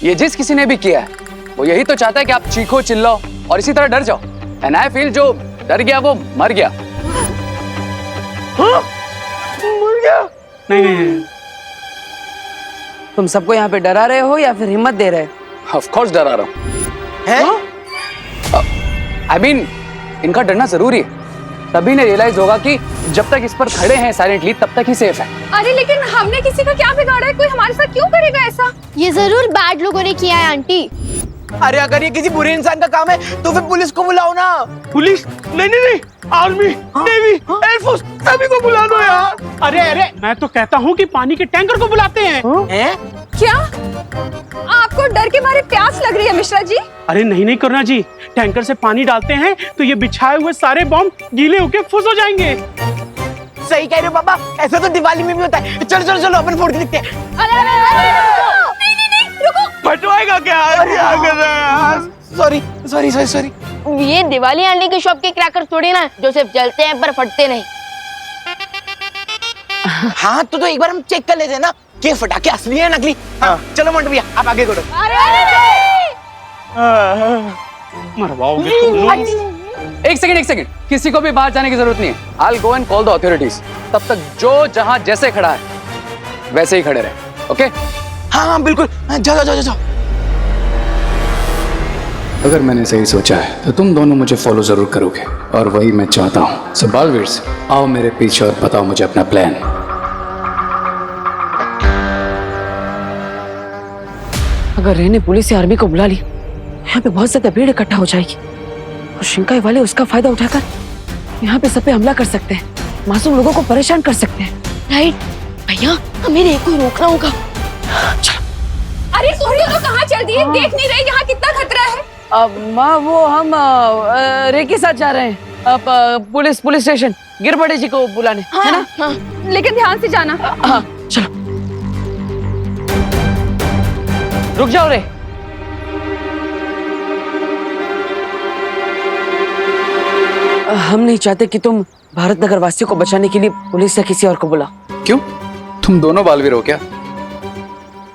ये जिस किसी ने भी किया है वो यही तो चाहता है कि आप चीखो चिल्लाओ और इसी तरह डर जाओ। एंड आई फील जो डर गया वो मर गया। हाँ? मर गया? नहीं। तुम सबको यहाँ पे डरा रहे हो या फिर हिम्मत दे रहे हो? ऑफ कोर्स डरा रहा हूँ। आई मीन इनका डरना जरूरी है, तभी ने रियलाइज होगा कि जब तक इस पर खड़े हैं साइलेंटली तब तक ही सेफ है। अरे लेकिन हमने किसी का क्या बिगाड़ा है? कोई हमारे साथ क्यों करेगा ऐसा? ये जरूर बैड लोगों ने किया है आंटी। अरे अगर ये किसी बुरे इंसान का काम है तो फिर पुलिस को बुलाओ ना। पुलिस? नहीं, आर्मी, नेवी, एयरफोर्स सभी को बुला दो यार। अरे मैं तो कहता हूँ कि पानी के टैंकर को बुलाते हैं। क्या आपको डर के मारे प्यास लग रही है मिश्रा जी? अरे नहीं करुणा जी, टैंकर से पानी डालते हैं तो ये बिछाए हुए सारे बॉम्ब गीले होके फुस हो जाएंगे। सही कह रहे हो पापा, ऐसा तो दिवाली में भी होता है। चलो अपन फोड़ के दिखते हैं। नहीं, रुको। फटवाएगा क्या? सॉरी। ये दिवाली आंटी की शॉप के क्रैकर थोड़ी ना जो सिर्फ जलते हैं पर फटते नहीं। हाँ तो एक बार हम चेक कर लेते हैं ना कि फटाके असली है नकली। हाँ। चलो मंटू भैया आप आगे करो। मरवाओगे तुम लोग। एक सेकंड, किसी को भी बाहर जाने की जरूरत नहीं है। I'll go and call the authorities। तब तक जो जहां जैसे खड़ा है वैसे ही खड़े रहे। ओके? हाँ बिल्कुल। जाओ। अगर मैंने सही सोचा है तो तुम दोनों मुझे फॉलो जरूर करोगे और वही मैं चाहता हूँ। सो बालवीर आओ मेरे पीछे और बताओ मुझे अपना प्लान। अगर रेने पुलिस या आर्मी को बुला ली, यहाँ पे बहुत ज्यादा भीड़ इकट्ठा हो जाएगी और शिंकाई वाले उसका फायदा उठाकर यहाँ पे सब पे हमला कर सकते हैं, मासूम लोगों को परेशान कर सकते हैं। राइट भैया, हमें रेक को रोकना होगा। अरे तुम दोनों कहाँ चल दिए? देख नहीं रहे यहाँ कितना खतरा है? माँ वो हम रे के साथ जा रहे हैं पुलिस स्टेशन गिरबड़े जी को बुलाने। है ना? हाँ। लेकिन ध्यान से जाना। हाँ चलो। रुक जाओ रे। हम नहीं चाहते कि तुम भारत नगर वासियों को बचाने के लिए पुलिस या किसी और को बुलाओ। क्यों? तुम दोनों बालवीर हो क्या?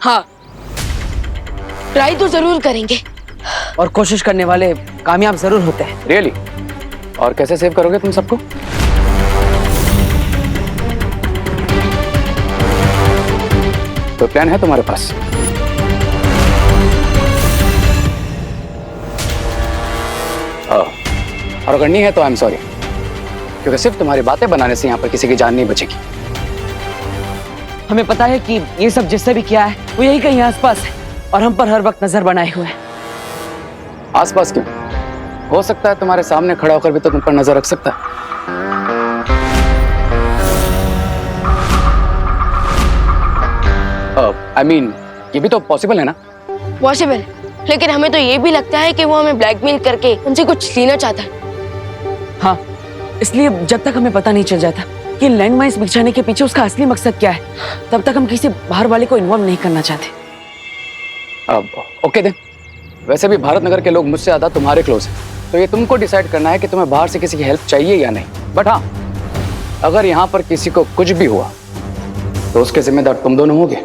हाँ, ट्राई तो जरूर करेंगे और कोशिश करने वाले कामयाब जरूर होते हैं। रियली? और कैसे सेव करोगे तुम सबको? तो प्लान है तुम्हारे पास? और अगर नहीं है तो आई एम सॉरी, क्योंकि सिर्फ तुम्हारी बातें बनाने से यहाँ पर किसी की जान नहीं बचेगी। हमें पता है कि ये सब जिसने भी किया है वो यही कहीं आसपास है और हम पर हर वक्त नजर बनाए हुए है। आसपास क्यों? हो सकता है तुम्हारे सामने खड़ा होकर भी तो तुम पर नजर रख सकता है। I mean, ये भी तो पॉसिबल है ना? पॉसिबल, लेकिन हमें तो ये भी लगता है कि वो हमें ब्लैकमेल करके उनसे कुछ लेना चाहता है। हाँ, इसलिए जब तक हमें पता नहीं चल जाता कि लैंडमाइंस बिछाने के पीछे उसका असली मकसद क्या है, तब तक हम किसी बाहर वाले को इन्वॉल्व नहीं करना चाहते। ओके देन, वैसे भी भारत नगर के लोग मुझसे ज्यादा तुम्हारे क्लोज हैं, तो ये तुमको डिसाइड करना है कि तुम्हें बाहर से किसी की हेल्प चाहिए या नहीं। बट हाँ, अगर यहाँ पर किसी को कुछ भी हुआ तो उसके जिम्मेदार तुम दोनों होगे।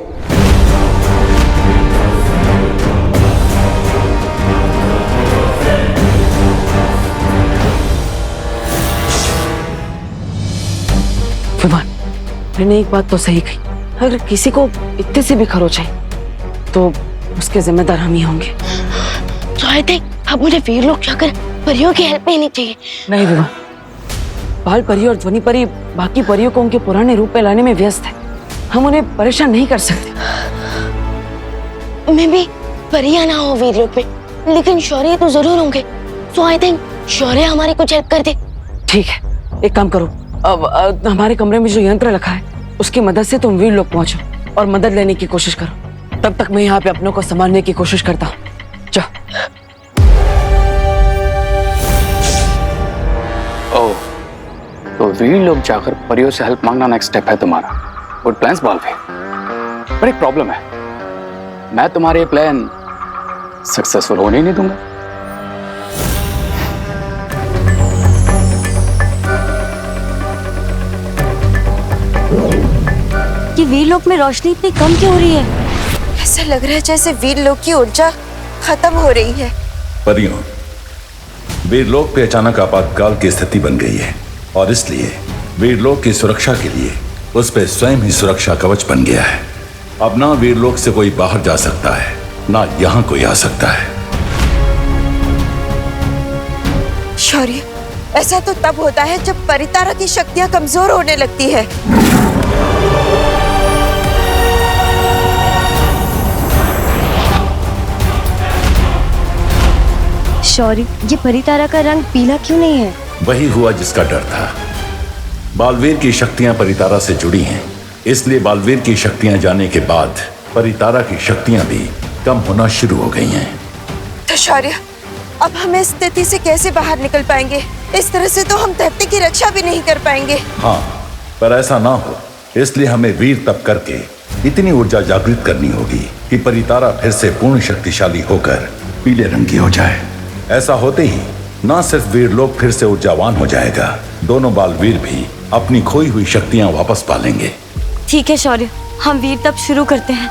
विमान, मैंने एक बात तो सही कही, अगर किसी को इतने से भी खरोच है तो उसके जिम्मेदार हम ही होंगे। तो आई थिंक अब मुझे वीर लोग जाकर परियों की हेल्प लेनी चाहिए। नहीं विमान, बाल परी और ध्वनि परी बाकी परियों को उनके पुराने रूप में लाने में व्यस्त है, हम उन्हें परेशान नहीं कर सकते। मैं भी परियां ना हो वीर लोग में, लेकिन शौर्य तो जरूर होंगे। सो आई थिंक शौर्य हमारी कुछ हेल्प कर दे। ठीक है, एक काम करो, अब हमारे कमरे में जो यंत्र रखा है उसकी मदद से तुम वीर लोग पहुंचो और मदद लेने की कोशिश करो। तब तक मैं यहाँ पे अपनों को संभालने की कोशिश करता हूँ। जाओ। ओह, तो वीर लोग जाकर परियों से हेल्प मांगना नेक्स्ट स्टेप है तुम्हारा। गुड प्लान्स बालवीर, पर एक प्रॉब्लम है, मैं तुम्हारे प्लान सक्सेसफुल होने नहीं दूंगा। कि वीर लोक में रोशनी इतनी कम क्यों हो रही है? ऐसा लग रहा है जैसे वीर लोग की ऊर्जा खत्म हो रही है। परियों, वीरलोक पे अचानक आपातकाल की स्थिति बन गई है और इसलिए वीरलोक की सुरक्षा के लिए उस पे स्वयं ही सुरक्षा कवच बन गया है। अब ना वीरलोक से कोई बाहर जा सकता है, ना यहाँ कोई आ सकता है। शौर्य, ऐसा तो तब होता है जब परितारा की शक्तियां कमजोर होने लगती है। शौर्य, ये परितारा का रंग पीला क्यों नहीं है? वही हुआ जिसका डर था। बालवीर की शक्तियां परितारा से जुड़ी हैं, इसलिए बालवीर की शक्तियां जाने के बाद परितारा की शक्तियां भी कम होना शुरू हो गई हैं। तो शौर्य, अब हम इस स्थिति से कैसे बाहर निकल पाएंगे? इस तरह से तो हम धरती की रक्षा भी नहीं कर पाएंगे। हाँ, पर ऐसा ना हो इसलिए हमें वीर तप करके इतनी ऊर्जा जागृत करनी होगी कि परितारा फिर से पूर्ण शक्तिशाली होकर पीले रंग की हो जाए। ऐसा होते ही ना सिर्फ वीरलोक फिर से ऊर्जावान हो जाएगा, दोनों बालवीर भी अपनी खोई हुई शक्तियां वापस पा लेंगे। ठीक है शौर्य, हम वीर तप शुरू करते हैं।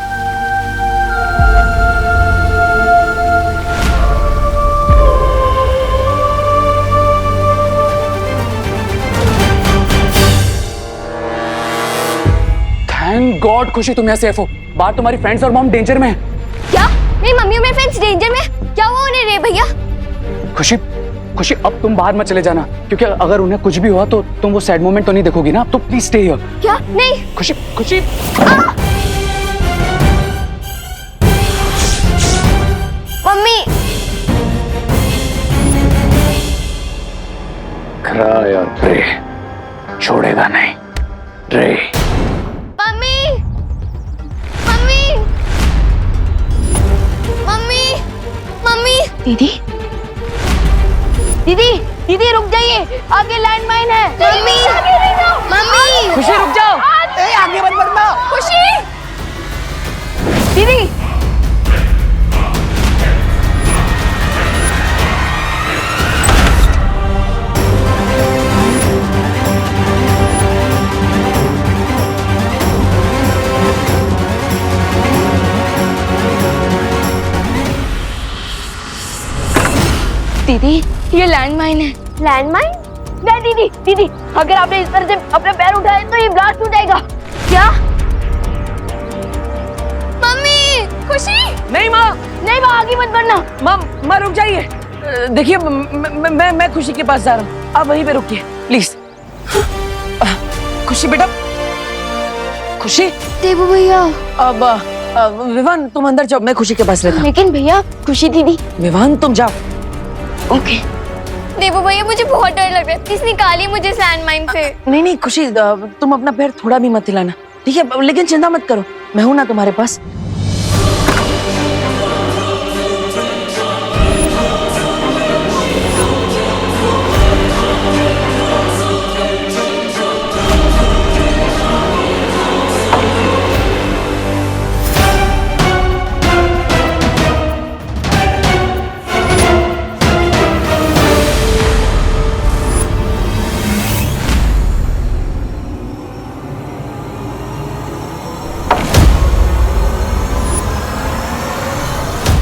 थैंक गॉड खुशी तुम यहाँ सेफ हो। बाहर तुम्हारी फ्रेंड्स और मॉम डेंजर में है। क्या? मेरी मम्मी और मेरे फ्रेंड्स डेंजर में? क्या हुआ उन्हें रे भैया? खुशी खुशी अब तुम बाहर मत चले जाना, क्योंकि अगर उन्हें कुछ भी हुआ तो तुम वो सैड मोमेंट तो नहीं देखोगी ना। तो प्लीज स्टे हियर। क्या? नहीं। खुशी खुशी मम्मी। क्राई और प्रे, छोड़ेगा नहीं रे। Mummy, mummy, mummy, mummy. दीदी, दीदी, दीदी रुक जाइए, आगे लैंडमाइन है। Mummy, mummy. खुशी रुक जाओ। ए, आगे मत बढ़ना। खुशी, दीदी। दीदी, ये लैंडमाइन है। लैंडमाइन? नहीं दीदी, दीदी, अगर आपने इस तरह से अपने पैर उठाए तो ये ब्लास्ट हो जाएगा। क्या? मम्मी, खुशी। नहीं माँ, नहीं माँ, आगे मत बढ़ना। माँ रुक जाइए। देखिए मैं खुशी के पास जा रहा हूँ, आप वहीं पे रुकिए प्लीज। खुशी बेटा, खुशी। देवू भैया। अब विवान तुम अंदर जाओ, मैं खुशी के पास रहता हूँ। लेकिन भैया, खुशी दीदी। विवान तुम जाओ। ओके। देवू भैया, मुझे बहुत डर लग रहा है, किस निकाली मुझे लैंडमाइन से। नहीं नहीं खुशी, तुम अपना पैर थोड़ा भी मत हिलाना, ठीक है? लेकिन चिंता मत करो, मैं हूं ना तुम्हारे पास।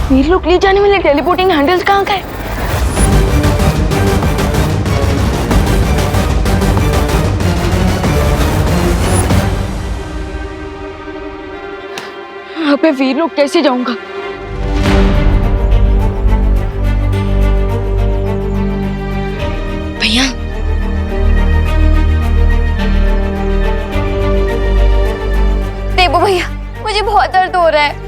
वीर लोग ले जाने वाले टेलीपोर्टिंग हैंडल्स कहाँ गए? यहाँ पे वीर लोग कैसे जाऊंगा? भैया, देवू भैया, मुझे बहुत दर्द हो रहा है।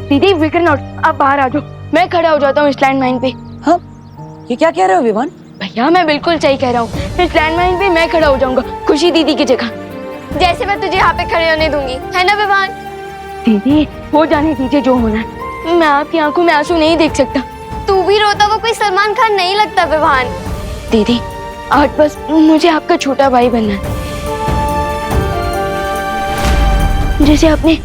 दीदी, विकर नॉट, आप बाहर आ जाओ, मैं खड़ा हो जाता हूँ इस लैंडमाइन पे। हाँ, ये क्या कह रहे हो विवान? भैया, मैं बिल्कुल सही कह रहा हूँ, इस लैंडमाइन पे मैं खड़ा हो जाऊंगा, खुशी दीदी की जगह। जैसे मैं तुझे यहाँ पे खड़े होने दूंगी, है ना विवान? दीदी, हो जाने दीजिए जो होना है, मैं आपकी आंखों में आंसू नहीं देख सकता। तू भी रोता हुआ कोई सलमान खान नहीं लगता विवान। दीदी, आज बस मुझे आपका छोटा भाई बनना है, जैसे आपने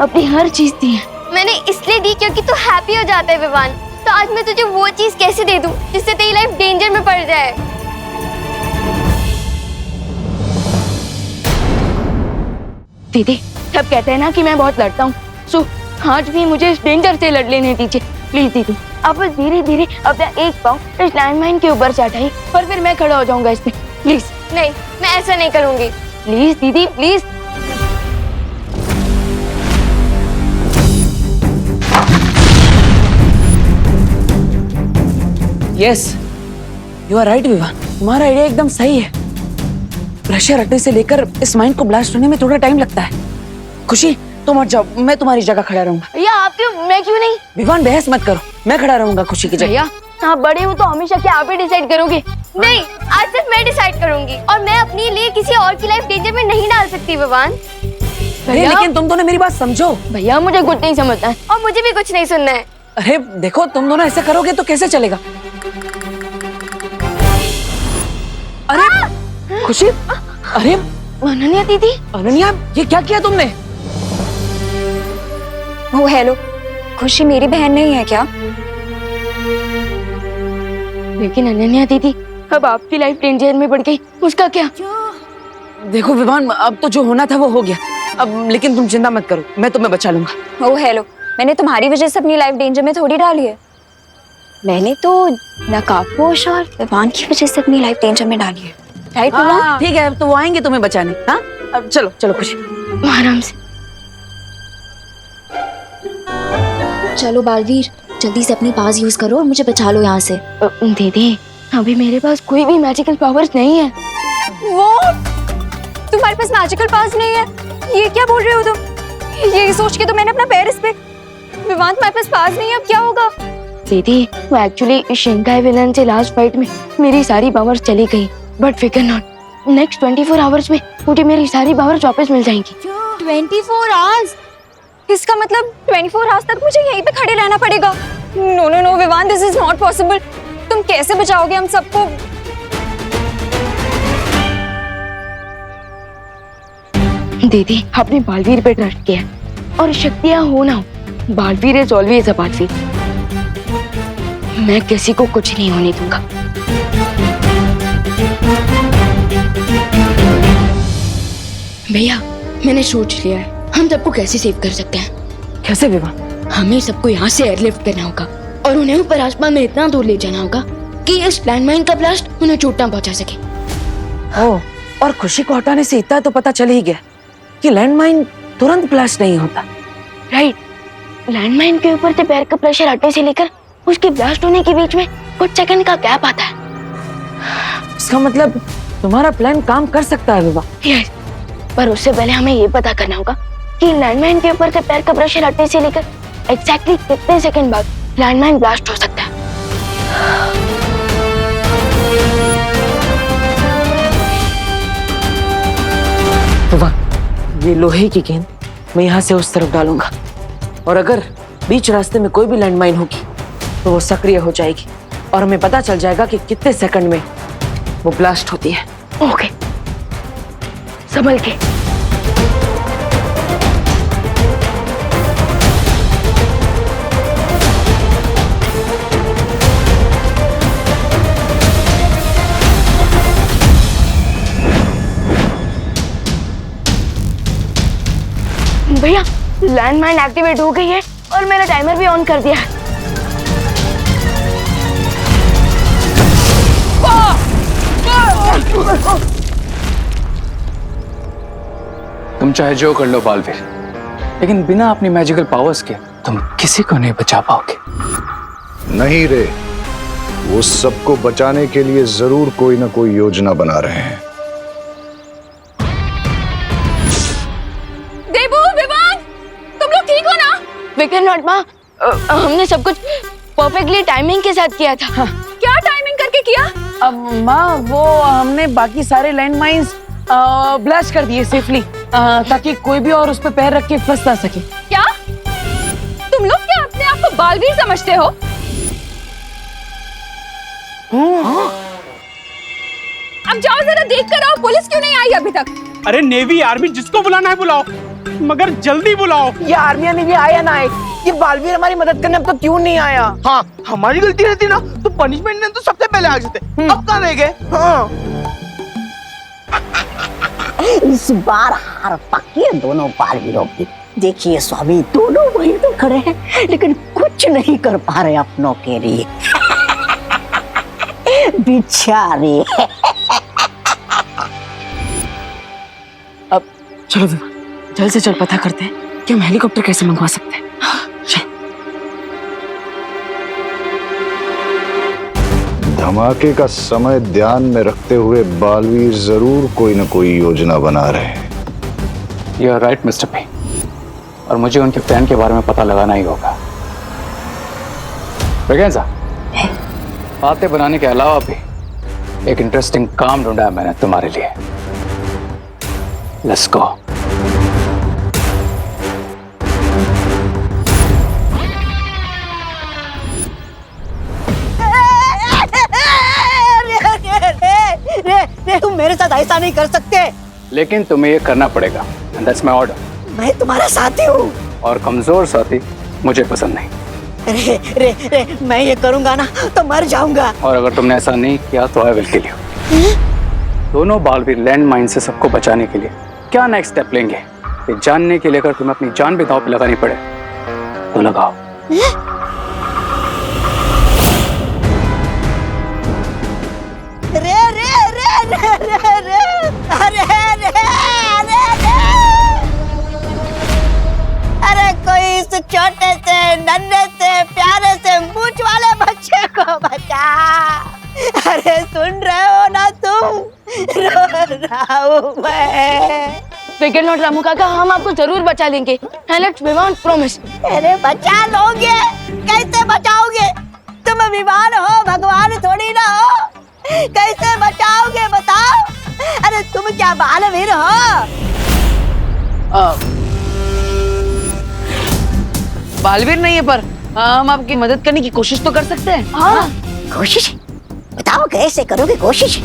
अपनी हर चीज दी है। मैंने इसलिए दी क्योंकि तू हैप्पी हो जाता है विवान। तो आज मैं तुझे वो चीज कैसे दे दूं जिससे तेरी लाइफ डेंजर में पड़ जाए? दीदी, सब कहते हैं ना कि मैं बहुत लड़ता हूँ, सो आज भी मुझे इस डेंजर से लड़ लेने दीजिए प्लीज दीदी। अब बस धीरे धीरे अपना एक पाँव इस लैंडमाइन के ऊपर से हटाइए और फिर मैं खड़ा हो जाऊंगा इस पे, प्लीज। नहीं, मैं ऐसा नहीं करूंगी। प्लीज दीदी please. Yes, you are right Vivaan, तुम्हारा आइडिया एकदम सही है। प्रेशर हटने से लेकर इस माइन को ब्लास्ट होने में थोड़ा टाइम लगता है। खुशी तुम हट जाओ, मैं तुम्हारी जगह खड़ा रहूंगा। भैया आप क्यों, मैं क्यों नहीं? विवान बहस मत करो, मैं खड़ा रहूंगा खुशी की जगह। भैया आप बड़े हो तो हमेशा क्या आप ही डिसाइड करोगे? नहीं, आज सिर्फ मैं डिसाइड करूंगी और मैं अपने लिए किसी और की लाइफ डेंजर में नहीं डाल सकती विवान। अरे लेकिन तुम दोनों मेरी बात समझो। भैया मुझे कुछ नहीं समझता है। और मुझे भी कुछ नहीं सुनना है। अरे देखो, तुम दोनों ऐसे करोगे तो कैसे चलेगा? अरे खुशी, अरे अनन्या दीदी, अनन्या ये क्या किया तुमने? ओ हेलो, खुशी मेरी बहन नहीं है क्या? लेकिन अनन्या दीदी अब आपकी लाइफ डेंजर में पड़ गई, उसका क्या? देखो विवान, अब तो जो होना था वो हो गया। अब लेकिन तुम चिंता मत करो, मैं तुम्हें बचा लूंगा। ओ हेलो, मैंने तुम्हारी वजह से अपनी लाइफ डेंजर में थोड़ी डाली है। मैंने तो नकाबपोश और विवान की वजह से अपनी लाइफ डेंजर में डाली है, राइट विवान? ठीक है, अब तो वो आएंगे तुम्हें बचाने। हाँ अब चलो चलो खुशी। आराम से। चलो बालवीर, जल्दी से अपनी पास यूज करो और मुझे बचा लो यहाँ से। दीदी अभी मेरे पास कोई भी मैजिकल पावर्स नहीं है। वो तुम्हारे पास मैजिकल पास नहीं है? ये क्या बोल रहे हो तुम? ये सोच के तो मैंने अपना पैर इस पे। विवान तुम्हारे पास पास नहीं है, अब क्या होगा? दीदी वो एक्चुअली शिंकाई विलन से लास्ट फाइट में मेरी सारी पावर्स चली गई, बट फिकर नॉट, नेक्स्ट 24 आवर्स में मुझे मेरी सारी पावर्स वापस मिल जाएंगी। 24 आवर्स? इसका मतलब 24 आवर्स तक मुझे यहीं पे खड़े रहना पड़ेगा? No no no Vivaan, this is not possible. तुम कैसे बचाओगे हम सबको? दीदी आपने बालवीर पे ट्रस्ट किया और शक्तियां हो ना हो, Baalveer is always a Baalveer. मैं किसी को कुछ नहीं होने दूंगा। भैया मैंने सोच लिया है, हम सबको कैसे सेव कर सकते हैं। कैसे विवान? हमें सबको यहाँ से एयरलिफ्ट करना होगा और उन्हें ऊपर आसमान में इतना दूर ले जाना होगा कि इस लैंडमाइन का ब्लास्ट उन्हें चोट ना पहुंचा सके। ओह, और खुशी को हटाने से इतना तो पता चल ही गया कि लैंडमाइन तुरंत ब्लास्ट नहीं होता। राइट, लैंडमाइन के ऊपर से पैर का प्रेशर हटने से लेकर उसके ब्लास्ट होने के बीच में कुछ सेकंड का गैप आता है। इसका मतलब तुम्हारा प्लान काम कर सकता है विवान। यस, पर उससे पहले हमें ये पता करना होगा कि लैंडमाइन के ऊपर से पैर का प्रेशर हटने से लेकर एग्जैक्टली कितने सेकंड बाद लैंडमाइन ब्लास्ट हो सकता है। विवान, ये लोहे की गेंद मैं यहाँ से उस तरफ डालूंगा और अगर बीच रास्ते में कोई भी लैंडमाइन होगी तो वो सक्रिय हो जाएगी और हमें पता चल जाएगा कि कितने सेकंड में वो ब्लास्ट होती है। ओके, संभल के। भैया लैंडमाइन एक्टिवेट हो गई है और मैंने टाइमर भी ऑन कर दिया है। तुम चाहे जो कर लो बालवीर, लेकिन बिना अपनी मैजिकल पावर्स के तुम किसी को नहीं बचा पाओगे। नहीं रे, वो सबको बचाने के लिए जरूर कोई ना कोई योजना बना रहे हैं। देबू, विवान, तुम लोग ठीक हो ना? विकर नॉट माँ, हमने सब कुछ परफेक्टली टाइमिंग के साथ किया था। हाँ। क्या टाइमिंग करके किया? अब माँ, वो हमने बाकी सारे लैंडमाइंस ब्लास्ट कर दिए सेफली, ताकि कोई भी और उस पे पैर रख के फंस ना सके। क्या तुम लोग क्या अपने आप को बालवीर समझते हो? अब जाओ जरा देख कर आओ, पुलिस क्यों नहीं आई अभी तक? अरे नेवी आर्मी जिसको बुलाना है बुलाओ, मगर जल्दी बुलाओ। ये आर्मी नहीं आया ना, ये बालवीर हमारी मदद करने अब तक क्यों नहीं आया? हाँ, हमारी गलती रहती ना तो पनिशमेंट ने तो सबसे पहले आ जाते। अब कहाँ रह गए? हाँ। इस बार हार पक्की है दोनों बालवीरों की। देखिए स्वामी, दोनों भाई तो खड़े हैं लेकिन कुछ नहीं कर पा रहे अपनों के लिए। बेचारे। अब चलो विमान, जल्द से जल्द पता करते हैं कि हम हेलीकॉप्टर कैसे मंगवा सकते हैं। धमाके का समय ध्यान में रखते हुए बालवीर जरूर कोई न कोई योजना बना रहे हैं। You are right mister P, और मुझे उनके प्लान के बारे में पता लगाना ही होगा। ब्रिगेंजा, बातें बनाने के अलावा भी एक इंटरेस्टिंग काम ढूंढा है मैंने तुम्हारे लिए। Let's go. रे, तुम मेरे साथ ऐसा नहीं कर सकते। लेकिन तुम्हें ये करना पड़ेगा, एंड दैट्स माय ऑर्डर। मैं तुम्हारा साथी हूँ। और कमजोर साथी मुझे पसंद नहीं। रे, मैं ये करूंगा ना तो मर जाऊंगा। और अगर तुमने ऐसा नहीं किया तो आई विल किल यू। दोनों बालवीर लैंड माइन से सबको बचाने के लिए क्या नेक्स्ट स्टेप लेंगे, ये जानने के लिए अगर तुम्हें अपनी जान भी दांव पे लगानी पड़े तो लगाओ। रे रे रे रे रे रे अरे रे अरे रे अरे कोई इस छोटे से नन्हे से प्यारे से मूंछ वाले बच्चे को बचा। अरे सुन रहे हो ना तुम, रो रहा हूँ मैं। फिकर नॉट रामू काका, हम आपको जरूर बचा लेंगे। लेट्स विमान प्रॉमिस। अरे बचा लोगे? कैसे बचाओगे? तुम विमान हो, भगवान थोड़ी ना हो। कैसे बचाओगे बताओ? अरे तुम क्या बालवीर हो? बालवीर नहीं है पर हम आपकी मदद करने की कोशिश तो कर सकते हैं। हाँ, कोशिश बताओ कैसे करोगे कोशिश?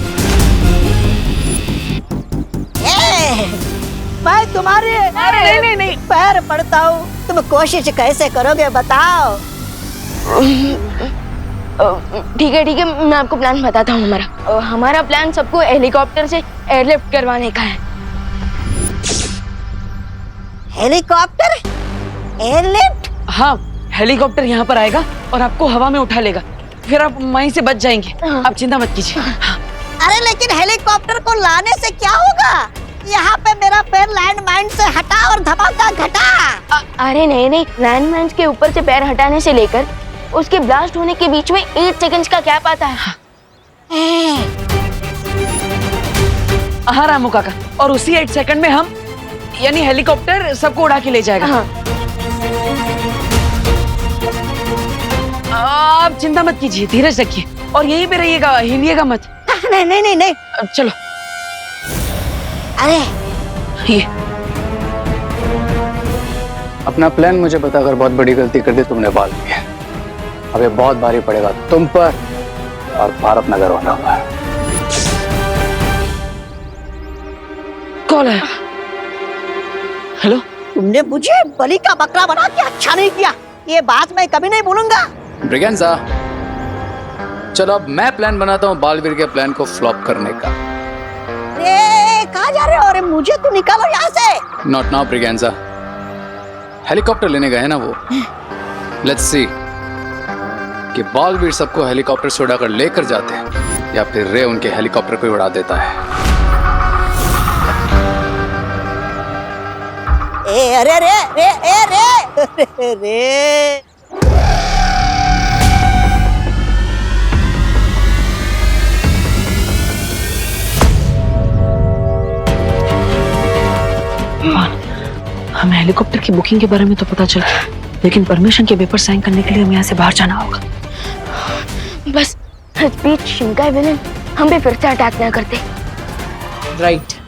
मैं तुम्हारे नहीं पैर पड़ता हूँ, तुम कोशिश कैसे करोगे बताओ? ठीक है, मैं आपको प्लान बताता हूँ हमारा। हमारा प्लान सबको हेलीकॉप्टर से एयरलिफ्ट करवाने का है। हेलीकॉप्टर? एयरलिफ्ट? हाँ, हेलीकॉप्टर यहाँ पर आएगा और आपको हवा में उठा लेगा, फिर आप वहीं से बच जाएंगे। आप चिंता मत कीजिए। अरे लेकिन हेलीकॉप्टर को लाने से क्या होगा? यहाँ पे मेरा पैर लैंड माइन से हटा और धमाका घटा। अरे नहीं, लैंड माइन के ऊपर से पैर हटाने से लेकर उसके ब्लास्ट होने के बीच में 8 सेकंड्स का गैप आता है। हाँ रामू काका, और उसी 8 सेकंड में हम यानी हेलीकॉप्टर सबको उड़ा के ले जाएगा। हाँ। आप चिंता मत कीजिए, धीरज रखिए और यहीं पे रहिएगा, हिलिएगा मत। नहीं। चलो। अरे ये अपना प्लान मुझे बताकर बहुत बड़ी गलती कर दी तुमने बाल में। अब ये बहुत भारी पड़ेगा तुम पर और भारत नगर होना हुआ। कॉल है। हेलो, तुमने मुझे बलि का बकरा बना के अच्छा नहीं किया, ये बात मैं कभी नहीं भूलूंगा। ब्रिगेंजा, चलो अब मैं प्लान बनाता हूँ बालवीर के प्लान को फ्लॉप करने का। कहाँ जा रहे हो? अरे मुझे तो निकालो यहाँ से। नॉट नाउ ब्रिगेंजा, हेलीकॉप्टर लेने गए ना वो। लेट्स सी कि बालवीर सबको हेलीकॉप्टर से उड़ाकर लेकर जाते हैं या फिर रे उनके हेलीकॉप्टर को उड़ा देता है। अरे रे हमें हेलीकॉप्टर की बुकिंग के बारे में तो पता चल गया, लेकिन परमिशन के पेपर साइन करने के लिए हमें यहाँ से बाहर जाना होगा। बस इस बीच शिंकाई विलेन हम पे फिर से अटैक ना करते। राइट।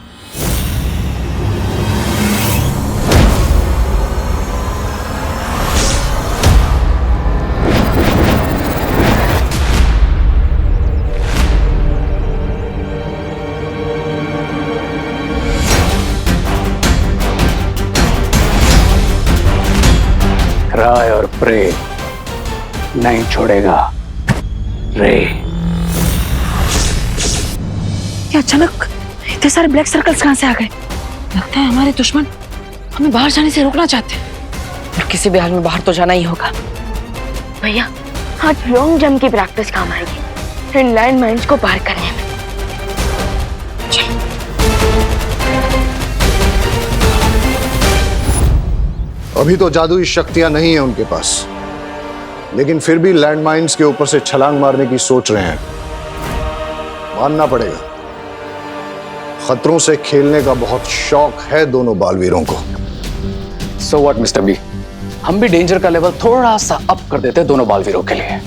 राय और प्रे नहीं छोड़ेगा रे। ये अचानक इतने सारे ब्लैक सर्कल्स कहाँ से आ गए? लगता है हमारे दुश्मन हमें बाहर जाने से रोकना चाहते हैं, और किसी भी हाल में बाहर तो जाना ही होगा। भैया आज लॉन्ग जंप की प्रैक्टिस काम आएगी इन लैंड माइन्स को पार करने में। अभी तो जादुई शक्तियां नहीं है उनके पास, लेकिन फिर भी लैंड माइन्स के ऊपर से छलांग मारने की सोच रहे हैं। मानना पड़ेगा, खतरों से खेलने का बहुत शौक है दोनों बालवीरों को। सो व्हाट मिस्टर बी, हम भी डेंजर का लेवल थोड़ा सा अप कर देते हैं दोनों बालवीरों के लिए।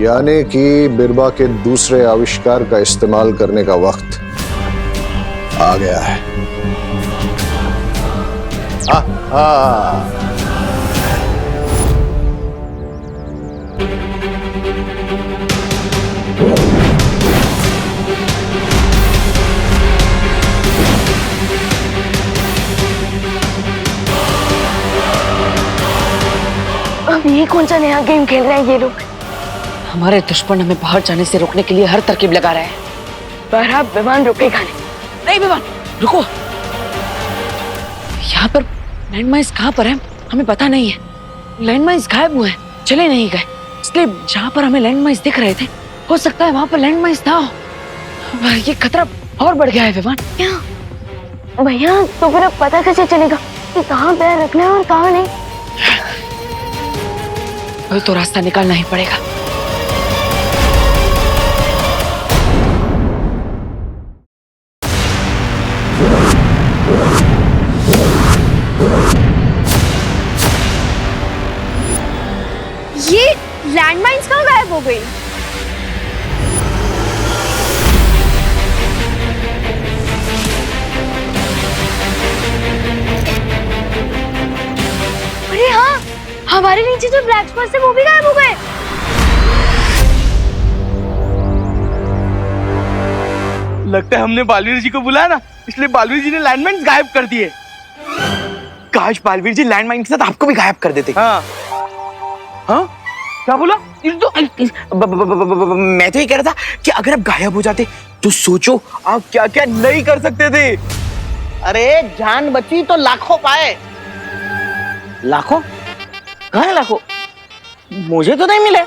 यानी कि बिरबा के दूसरे आविष्कार का इस्तेमाल करने का वक्त आ गया है। अब ये कौन सा नया गेम खेल रहे हैं ये लोग? हमारे दुश्मन हमें बाहर जाने से रोकने के लिए हर तरकीब लगा रहे हैं। पर अब विमान रुकेगा नहीं। नहीं विमान, रुको। यहाँ पर लैंड माइन्स कहाँ पर है हमें पता नहीं है। लैंड माइन्स गायब हुए हैं, चले नहीं गए, इसलिए जहाँ पर हमें लैंड माइन्स दिख रहे थे हो सकता है वहाँ पर लैंड माइन्स ना हो। ये खतरा और बढ़ गया है विमान। क्या भैया, तो फिर अब पता कैसे चलेगा कि कहाँ पैर रखना है और कहाँ नहीं? कोई तो रास्ता निकालना ही पड़ेगा। ये लैंडमाइंस कहाँ गायब हो गई? अरे हाँ, हमारे नीचे जो ब्लैक स्पॉट्स है वो भी गायब हो गए। लगता है हमने बालवीर जी को बुलाया ना, इसलिए बालवीर जी ने लैंडमाइंस गायब कर दिए। काश बालवीर जी लैंडमाइन के साथ आपको भी गायब कर देते। हाँ हाँ, क्या बोला? मैं तो ये कह रहा था कि अगर आप गायब हो जाते तो सोचो आप क्या क्या नहीं कर सकते थे। अरे जान बची तो लाखों पाए। लाखों? कहाँ है लाखों? मुझे तो नहीं मिले।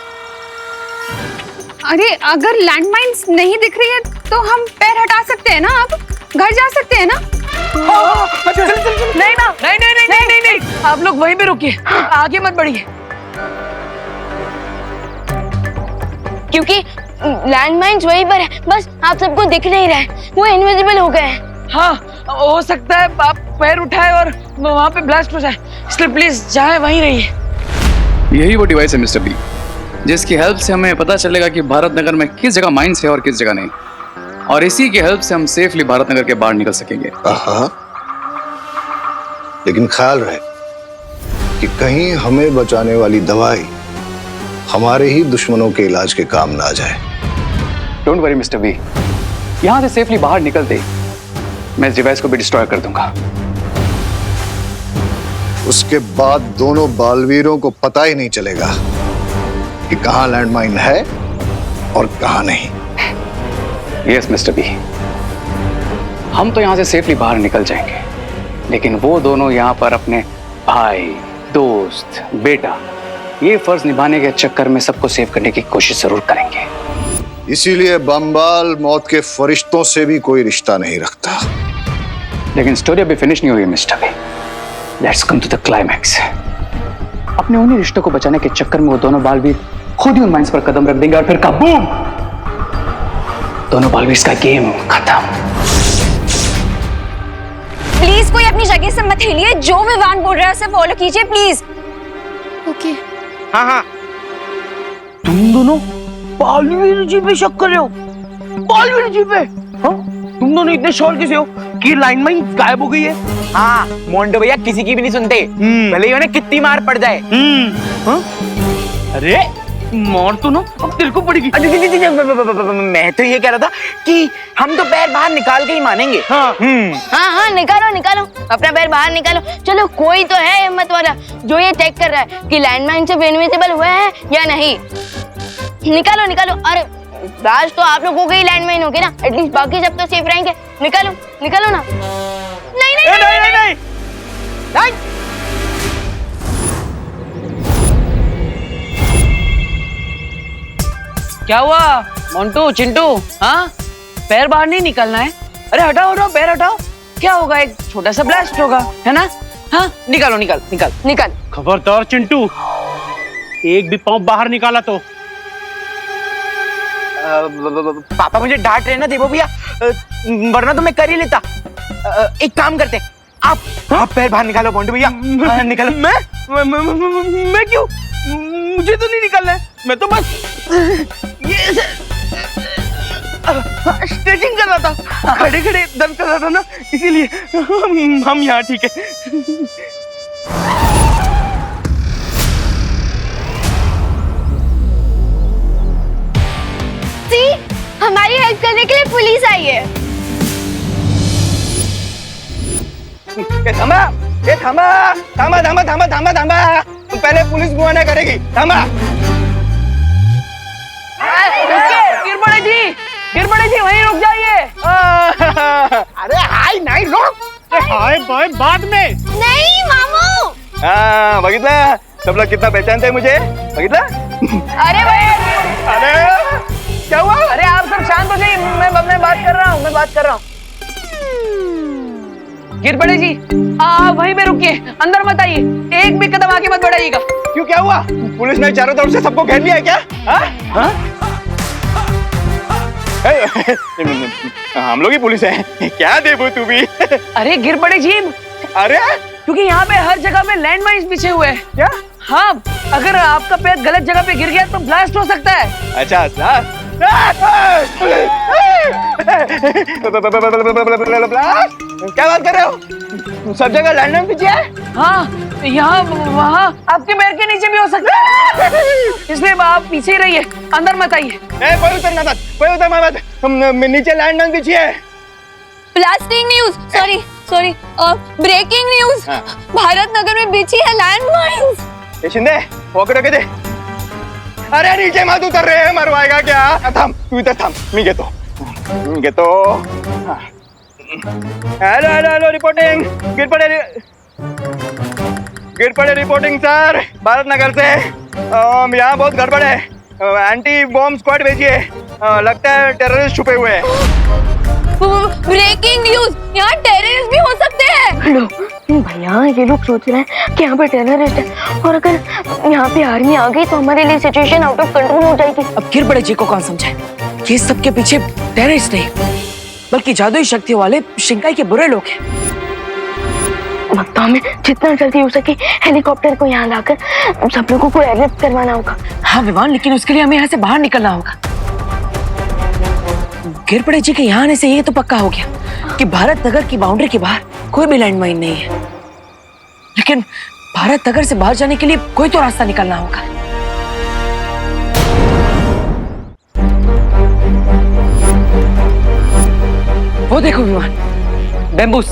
अरे अगर लैंडमाइंस नहीं दिख रही है तो हम पैर हटा सकते हैं ना, आप घर जा सकते हैं ना? चल चल चल। नहीं ना, नहीं नहीं नहीं नहीं नहीं नहीं, आप लोग वहीं पे रुकिए, आगे मत बढ़िए। क्योंकि लैंड माइन्स वहीं पर है, बस आप सबको दिख नहीं रहा है, वो इनविजिबल हो गए हैं। हाँ, हो सकता है आप पैर उठाए और वहाँ पे ब्लास्ट हो जाए, इसलिए प्लीज जाए वहीं रहिए। यही वो डिवाइस है मिस्टर बी, जिसकी हेल्प से हमें पता चलेगा कि भारत नगर में किस जगह माइंस है और किस जगह नहीं, और इसी की हेल्प से हम सेफली भारत नगर के बाहर निकल सकेंगे। लेकिन ख्याल रहे कि कहीं हमें बचाने वाली दवाई हमारे ही दुश्मनों के इलाज के काम ना आ जाए। डोंट वरी मिस्टर बी, यहाँ से सेफली बाहर निकलते मैं इस डिवाइस को भी डिस्ट्रॉय कर दूंगा। उसके बाद दोनों बालवीरों को पता ही नहीं चलेगा कि कहाँ लैंडमाइन है और कहाँ नहीं। यस मिस्टर बी, हम तो यहाँ से सेफली बाहर निकल जाएंगे, लेकिन वो दोनों यहाँ पर अपने भाई, दोस्त, बेटा, ये फर्ज निभाने के चक्कर में सबको सेव करने की कोशिश जरूर करेंगे। इसीलिए बम्बाल मौत के फरिश्तों से भी कोई रिश्ता नहीं रखता। लेकिन स्टोरी अभी फिनिश नहीं हुई mister B, let's come to the climax. अपने उन्हीं रिश्तों को बचाने के चक्कर में वो दोनों बालवीर खुद ही उन माइंस पर कदम रख देंगे और फिर काबूम, दोनों बालवीर का गेम खत्म। प्लीज कोई अपनी जगह से मत हिलिए, जो विवान बोल रहा है उसे फॉलो कीजिए प्लीज। ओके। हाँ हाँ, तुम दोनों बालवीर जी पे शक कर रहे हो? बालवीर जी पे? हाँ? तुम दोनों इतने श्योर कैसे हो कि लाइनमाइन गायब हो गई है? हाँ, मोंडो भैया किसी की भी नहीं सुनते, भले ही उन्हें कितनी मार पड़ जाए। हाँ? अरे मार तो ना अब तेरे को पड़ेगी। मैं तो ये कह रहा था कि हम तो पैर बाहर निकाल के ही मानेंगे। हाँ हाँ, निकालो निकालो, अपना पैर बाहर निकालो। चलो कोई तो है हिम्मत वाला जो ये चेक कर रहा है कि लैंडमाइन से इनविजिबल हुए हैं या नहीं। निकालो निकालो। अरे ब्लास्ट तो आप लोगों के ही लैंडमाइन होगी ना, एटलीस्ट बाकी सब तो सेफ रहेंगे। निकालो निकालो ना। नहीं नहीं नहीं नहीं नहीं नहीं। क्या हुआ मोंटू चिंटू? हाँ, पैर बाहर नहीं निकलना है। अरे हटाओ हटाओ, पैर हटाओ। क्या होगा, एक छोटा सा ब्लास्ट होगा, है ना? हाँ, निकालो निकाल निकाल निकाल। खबरदार चिंटू, एक भी पाँव बाहर निकाला तो। पापा मुझे डांट रहे ना देवो भैया, वरना तो मैं कर ही लेता। एक काम करते, आप पैर बाहर निकालो मोंटू भैया। निकालो। मैं क्यों? मुझे तो नहीं निकालना है, मैं तो बस ये स्ट्रेचिंग कर रहा था, खड़े खड़े दर्द कर रहा था ना, इसीलिए हम यहाँ ठीक है। सी, हमारी हेल्प करने के लिए पुलिस आई है। थामा, ये थामा थामा थामा थामा थामा थामा, तुम पहले पुलिस बुआना करेगी। थामा। गिरपड़े जी वहीं रुक जाइए। अरे हाय नहीं रुक। हाय बाय बाद में। नहीं मामू। हाँ बघितला, सब लोग कितना पहचानते हैं मुझे, बघितला? अरे भाई, अरे क्या हुआ? अरे आप सब शांत हो जाइए, मैं बात कर रहा हूँ, मैं बात कर रहा हूँ। गिरपड़े जी, आप वहीं पे रुकिए, अंदर मत आइए, एक भी कदम आगे मत बढ़ाइएगा। क्यों, क्या हुआ? पुलिस ने चारों तरफ से सबको घेर लिया है क्या? हाँ? हम लोग ही पुलिस हैं। क्या देबू तू भी? अरे गिरपड़े जी, अरे क्योंकि यहाँ पे हर जगह पे लैंडमाइंस बिछे हुए हैं। क्या? हाँ, अगर आपका पैर गलत जगह पे गिर गया तो ब्लास्ट हो सकता है। अच्छा क्या बात कर रहे हो? सब जगह लैंडमाइन बिछे है? हाँ, यहाँ वहाँ आपके पैर के नीचे भी हो सकता है, इसलिए आप पीछे ही रहिए, अंदर मत आइए। कोई उतरना मत, कोई उतरना मत, नीचे लैंडमाइन बिछी है। Blasting news, sorry breaking news, Bharat Nagar में बिछी है लैंडमाइंस। ये शिंदे पकड़ो के दे। अरे नीचे मत उतर रहे हैं, मरवाएगा क्या? थांब, तू इधर थांब, मी घेतो। हेलो रिपोर्टिंग, गिरपड़े रिपोर्टिंग सर, भारत नगर से। यहाँ बहुत गड़बड़ है, एंटी बॉम्ब स्क्वाड भेजिए, लगता है टेररिस्ट छुपे हुए हैं। ब्रेकिंग न्यूज, यहाँ टेररिस्ट भी हो सकते हैं। हेलो भैया, ये लोग सोच रहे हैं कि यहाँ पे टेररिस्ट है, और अगर यहाँ पे आर्मी आ गई तो हमारे लिए सिचुएशन आउट ऑफ कंट्रोल हो जाएगी। अब गिरपड़े जी को कौन समझाए? ये सबके पीछे टेररिस्ट नहीं, बल्कि जादुई शक्तियों वाले शिंकाई के बुरे लोग हैं। लगता हमें जितना जल्दी हो सके हेलीकॉप्टर को यहाँ लाकर सब लोगों को एयरलिफ्ट करवाना होगा। हाँ विवान, लेकिन उसके लिए हमें यहाँ से बाहर निकलना होगा। गिरपड़े जी के यहाँ आने से ये तो पक्का हो गया कि भारत नगर की बाउंड्री के बाहर कोई भी लैंडमाइन नहीं है, लेकिन भारत नगर से बाहर जाने के लिए कोई तो रास्ता निकालना होगा। वो देखो विमान, बैम्बूस।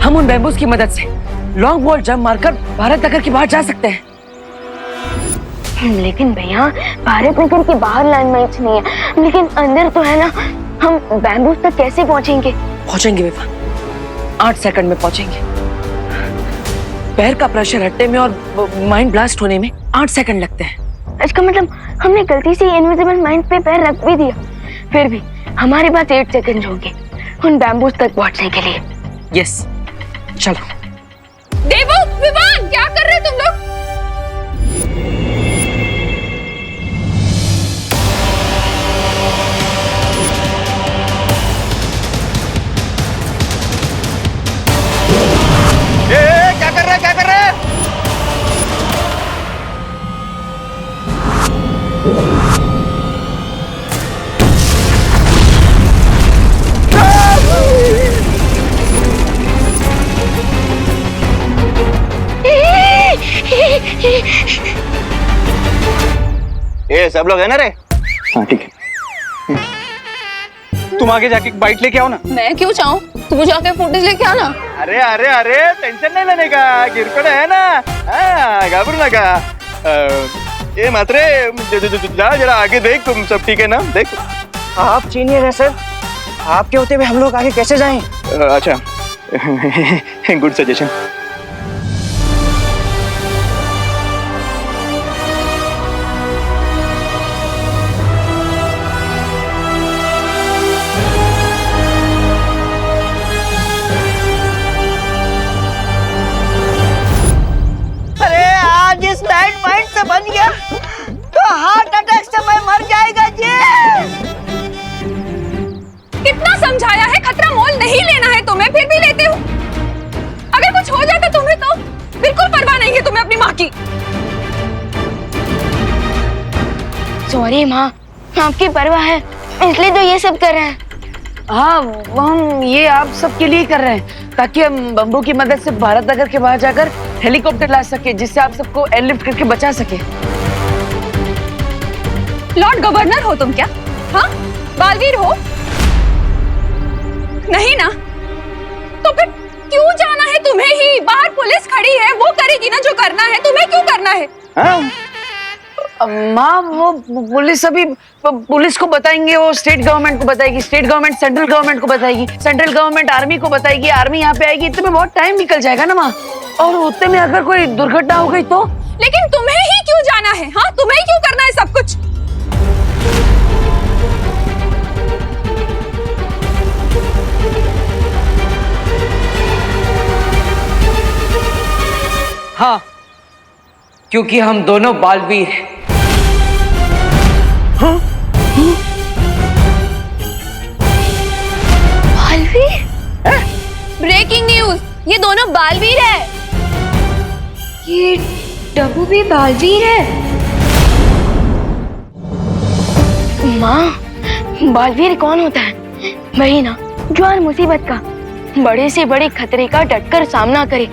हम उन बैम्बूस की मदद से लॉन्ग बॉल जंप मारकर भारत नगर के बाहर जा सकते हैं। लेकिन भैया, भारत नगर के बाहर लैंडमाइंस नहीं है, लेकिन अंदर तो है ना। हम बैम्बूस तक कैसे पहुंचेंगे? पहुंचेंगे विवान, 8 सेकंड में पहुंचेंगे। पैर का प्रेशर हटने में और माइंड ब्लास्ट होने में 8 सेकंड लगते हैं। इसका मतलब हमने गलती से इनविजिबल माइंड पे पैर रख भी दिया, फिर भी हमारे पास 8 सेकंड होंगे उन बैम्बूस तक पहुंचने के लिए। यस, चलो। देवो, विमान, क्या कर रहे हो तुम लोग? क्या कर रहे हैं? ये सब लोग है ना रे? हाँ ठीक है, तुम आगे जाके बाइट लेके आओ ना। मैं क्यों चाहूँ? तू जाके फुटेज लेके आना। अरे अरे अरे, टेंशन नहीं लेने का, गिरपड़े है ना, घबरू नका। ये मात्रे जरा जरा आगे देख, तुम सब ठीक है ना? देख। आप सीनियर है सर, आपके होते हुए हम लोग आगे कैसे जाएं? अच्छा गुड सजेशन। अरे आज इस लैंडमाइन से बन गया तो हार्ट अटैक से मैं मर जाएगा जी। कितना समझाया है, खतरा मोल नहीं लेना है तुम्हें, फिर भी लेते हो। अगर कुछ हो जाता तुम्हें तो बिल्कुल परवाह नहीं है तुम्हें अपनी माँ की। सॉरी माँ, आपकी परवाह है इसलिए तो ये सब कर रहे हैं। हाँ, वो हम ये आप सबके लिए कर रहे हैं ताकि हम बम्बू की मदद से भारत नगर के बाहर जाकर हेलीकॉप्टर ला सके, जिससे आप सबको एयरलिफ्ट करके बचा सके। लॉर्ड गवर्नर हो तुम क्या? हाँ, बालवीर हो? नहीं ना, तो फिर क्यों जाना है तुम्हें ही? बाहर पुलिस खड़ी है, वो करेगी ना जो करना है, तुम्हें क्यों करना है? माँ, वो पुलिस अभी पुलिस को बताएंगे, वो स्टेट गवर्नमेंट को बताएगी, स्टेट गवर्नमेंट सेंट्रल गवर्नमेंट को बताएगी, सेंट्रल गवर्नमेंट आर्मी को बताएगी, आर्मी यहाँ पे आएगी। इतने में बहुत टाइम निकल जाएगा ना माँ, और उतने में अगर कोई दुर्घटना हो गई तो? लेकिन तुम्हें ही क्यों जाना है? हाँ, तुम्हें क्यों करना है सब कुछ? हाँ, क्योंकि हम दोनों बालवीर हैं। बालवीर? ब्रेकिंग न्यूज, ये दोनों बालवीर है। ये डब्बू भी बालवीर है? माँ, बालवीर कौन होता है? वही ना जो हर मुसीबत का, बड़े से बड़े खतरे का डटकर सामना करे,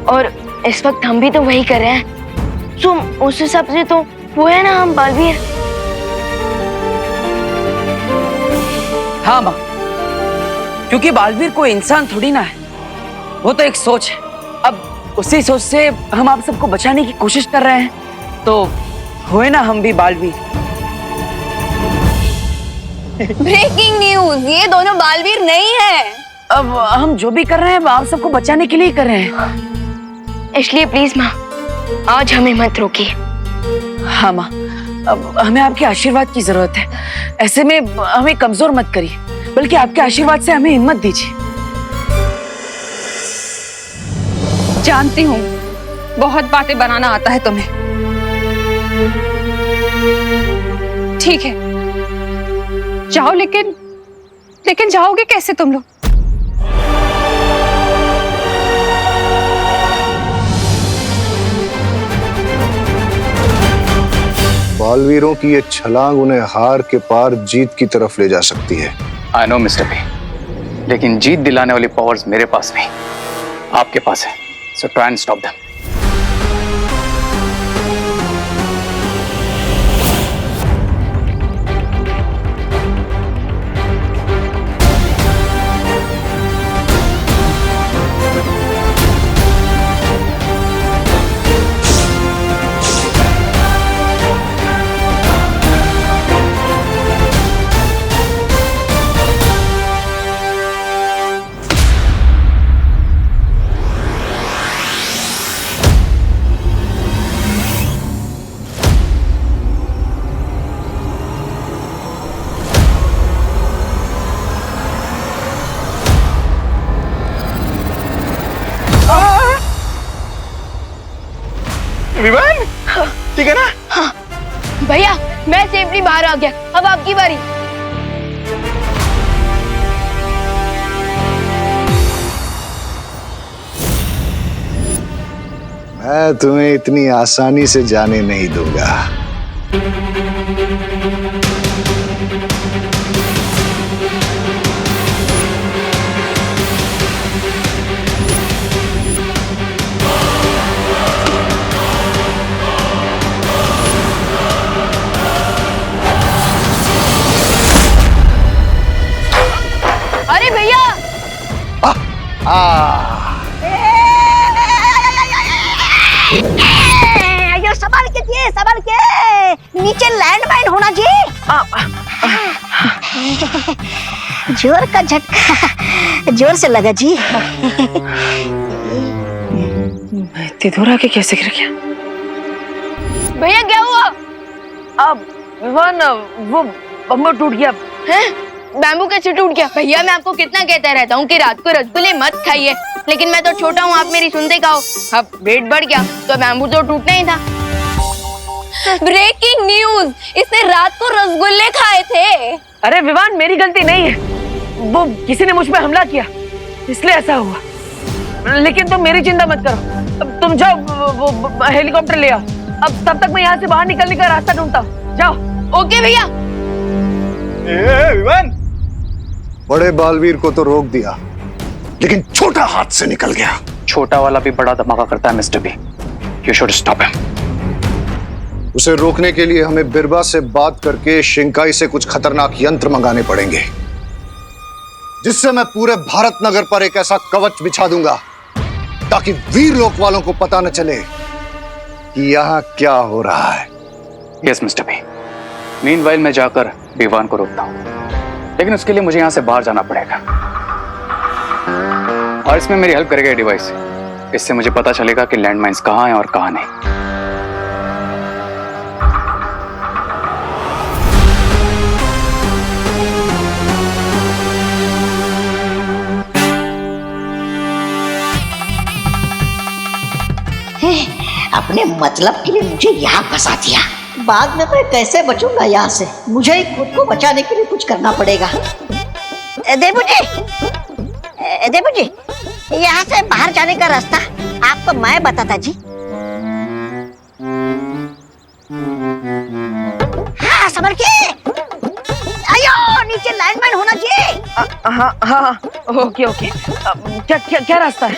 और इस वक्त हम भी तो वही कर रहे हैं। तो उस हिसाब से तो वो है ना हम बालवीर। हाँ माँ, क्योंकि बालवीर कोई इंसान थोड़ी ना है, वो तो एक सोच है। अब उसी सोच से हम आप सबको बचाने की कोशिश कर रहे हैं, तो हुए ना हम भी बालवीर। ब्रेकिंग न्यूज, ये दोनों बालवीर नहीं है। अब हम जो भी कर रहे हैं आप सबको बचाने के लिए कर रहे हैं, इसलिए प्लीज माँ, आज हमें मत रोकिए। हाँ माँ, अब हमें आपके आशीर्वाद की जरूरत है। ऐसे में हमें कमजोर मत करिए, बल्कि आपके आशीर्वाद से हमें हिम्मत दीजिए। जानती हूँ बहुत बातें बनाना आता है तुम्हें। ठीक है, जाओ, लेकिन जाओगे कैसे तुम लोग? बालवीरों की ये छलांग उन्हें हार के पार जीत की तरफ ले जा सकती है। आई नो मिस्टर बी, लेकिन जीत दिलाने वाली पावर्स मेरे पास नहीं, आपके पास है। So try and stop them. विमान ठीक है ना? हाँ भैया, मैं सेफली बाहर आ गया, अब आपकी बारी। मैं तुम्हें इतनी आसानी से जाने नहीं दूंगा। अरे भैया, ये सब संभाल के जी, संभाल के, नीचे लैंडमाइन होना जी। जोर का झटका जोर से लगा जी। इतनी दूर आके कैसे गिर गया? भैया क्या हुआ? अब विवान वो बम्बू टूट गया हैं? बैम्बू कैसे टूट गया? भैया मैं आपको कितना कहता रहता हूँ कि रात को रसगुल्ले मत खाइए, लेकिन मैं तो छोटा हूँ, आप मेरी सुनते खाओ। अब वेट बढ़ गया तो बैम्बू तो टूटना ही था। ब्रेकिंग न्यूज, इसने रात को रसगुल्ले खाए थे। अरे विवान मेरी गलती नहीं है, वो किसी ने मुझ पे हमला किया इसलिए ऐसा हुआ। लेकिन तुम मेरी चिंता मत करो, अब तुम जाओ वो हेलीकॉप्टर ले आओ। अब तब तक मैं यहाँ से बाहर निकलने का रास्ता ढूंढता हूँ, जाओ। ओके भैया। विवान, बड़े बालवीर को तो रोक दिया, लेकिन छोटा हाथ से निकल गया। छोटा वाला भी बड़ा धमाका करता है mister B. You should stop him. उसे रोकने के लिए हमें बिरबा से बात करके शिंकाई से कुछ खतरनाक यंत्र मंगाने पड़ेंगे, जिससे मैं पूरे भारत नगर पर एक ऐसा कवच बिछा दूंगा ताकि वीर लोक वालों को पता न चले कि यहाँ क्या हो रहा है। Yes mister B. मीनवाइल मैं जाकर विवान को रोकता हूँ, लेकिन उसके लिए मुझे यहाँ से बाहर जाना पड़ेगा। और इसमें मेरी हेल्प करेगा ये डिवाइस। इससे मुझे पता चलेगा कि लैंडमाइंस कहाँ हैं और कहाँ नहीं। अपने मतलब के लिए मुझे यहाँ फंसा दिया, बाद में मैं कैसे बचूंगा यहाँ से? मुझे ही खुद को बचाने के लिए कुछ करना पड़ेगा। देबू जी, यहाँ से बाहर जाने का रास्ता आपको मैं बताता जी। हाँ समझ के, आयो नीचे लैंडमाइन होना चाहिए। हाँ हाँ ओके ओके। क्या क्या क्या रास्ता है?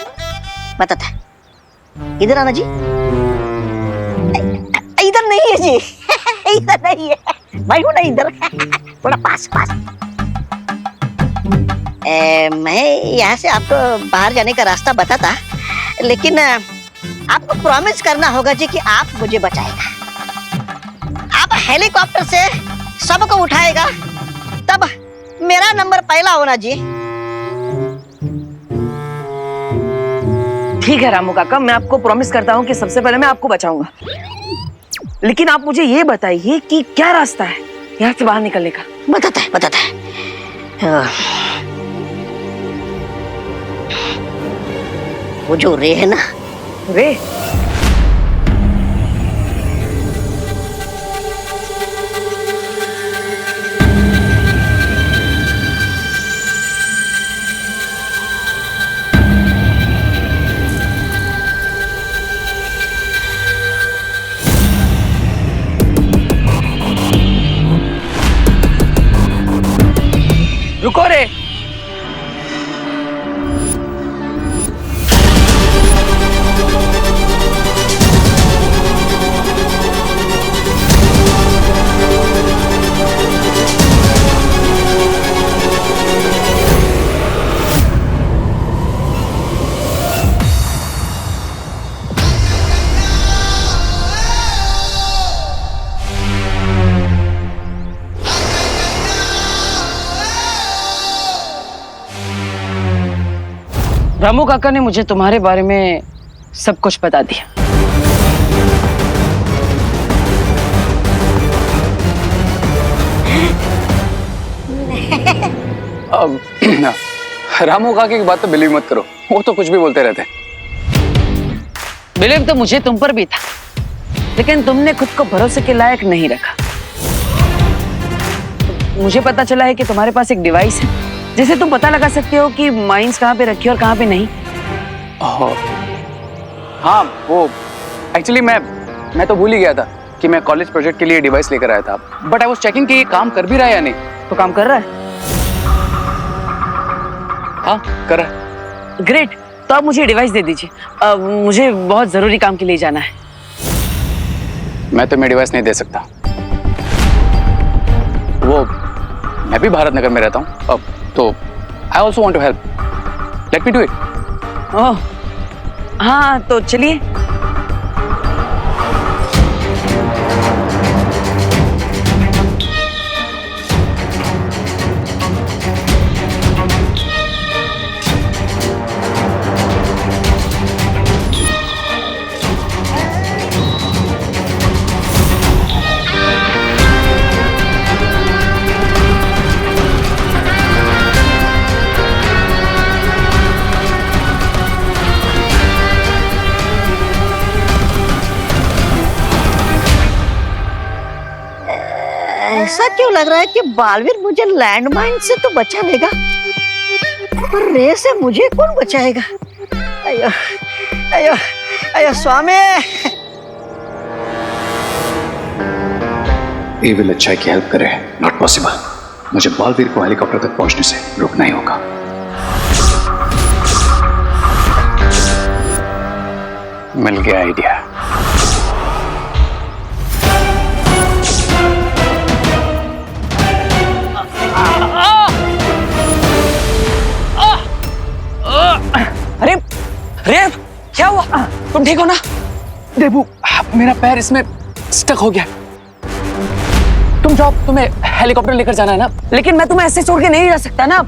बताता है, इधर आना जी। इधर नहीं है जी, इधर नहीं है, मैं हूं ना इधर, थोड़ा पास पास। मैं यहाँ से आपको बाहर जाने का रास्ता बताता, लेकिन आपको प्रॉमिस करना होगा जी कि आप मुझे बचाएगा। आप हेलीकॉप्टर से सबको उठाएगा, तब मेरा नंबर पहला होना जी। ठीक है रामू काका, मैं आपको प्रॉमिस करता हूँ कि सबसे पहले मैं आपको बचाऊंगा, लेकिन आप मुझे ये बताइए कि क्या रास्ता है यहाँ से बाहर निकलने का? बताता है। वो जो रे है ना, रे? रुको रे। रामू काका ने मुझे तुम्हारे बारे में सब कुछ बता दिया। रामू काका की बात तो बिलीव मत करो, वो तो कुछ भी बोलते रहते। बिलीव तो मुझे तुम पर भी था, लेकिन तुमने खुद को भरोसे के लायक नहीं रखा। मुझे पता चला है कि तुम्हारे पास एक डिवाइस है जिसे तुम पता लगा सकते हो कि माइंस कहाँ पे रखी और कहाँ पे नहीं। हाँ, वो एक्चुअली मैं तो भूल ही गया था कि मैं कॉलेज प्रोजेक्ट के लिए डिवाइस लेकर आया था, बट आई वाज चेकिंग कि ये काम कर भी रहा है या नहीं। तो काम कर रहा है? हाँ कर रहा है। ग्रेट, तो आप मुझे डिवाइस दे दीजिए, मुझे बहुत जरूरी काम के लिए जाना है। मैं तुम्हें डिवाइस नहीं दे सकता, वो मैं भी भारत नगर में रहता हूँ अब, तो I also want to help, let me do it. Oh हाँ, तो चलिए। क्यों लग रहा है कि बालवीर मुझे लैंडमाइन से तो बचा लेगा, पर रे से मुझे कौन बचाएगा? अयो अयो अयो स्वामी। ये विल अच्छा की हेल्प करे, नॉट पॉसिबल। मुझे बालवीर को हेलीकॉप्टर तक पहुंचने से रुकना ही होगा। मिल गया आइडिया। अरे रे, क्या हुआ? तुम ठीक हो ना? देबू, मेरा पैर इसमें स्टक हो गया। तुम जाओ, तुम्हें हेलीकॉप्टर लेकर जाना है ना। लेकिन मैं तुम्हें ऐसे छोड़ के नहीं जा सकता ना।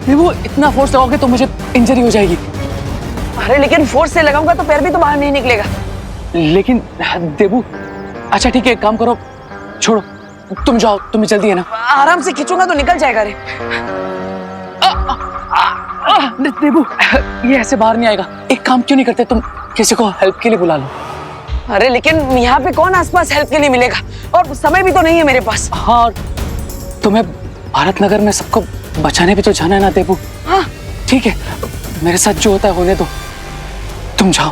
देबू, इतना फोर्स लगाओगे तो मुझे इंजरी हो जाएगी। अरे लेकिन फोर्स से लगाऊंगा तो पैर भी तो बाहर नहीं निकलेगा। लेकिन देबू, अच्छा ठीक है, एक काम करो, छोड़ो, तुम जाओ, तुम्हें जल्दी है ना। आराम से खींचूंगा तो निकल जाएगा रे। देबू, ये ऐसे बाहर नहीं आएगा। एक काम क्यों नहीं करते, तुम किसी को हेल्प के लिए बुला लो। अरे लेकिन यहाँ पे कौन आसपास हेल्प के लिए मिलेगा, और समय भी तो नहीं है मेरे पास। हाँ, तुम्हें भारत नगर में सबको बचाने भी तो जाना है ना देबू। हाँ ठीक है, मेरे साथ जो होता है होने दो, तुम जाओ।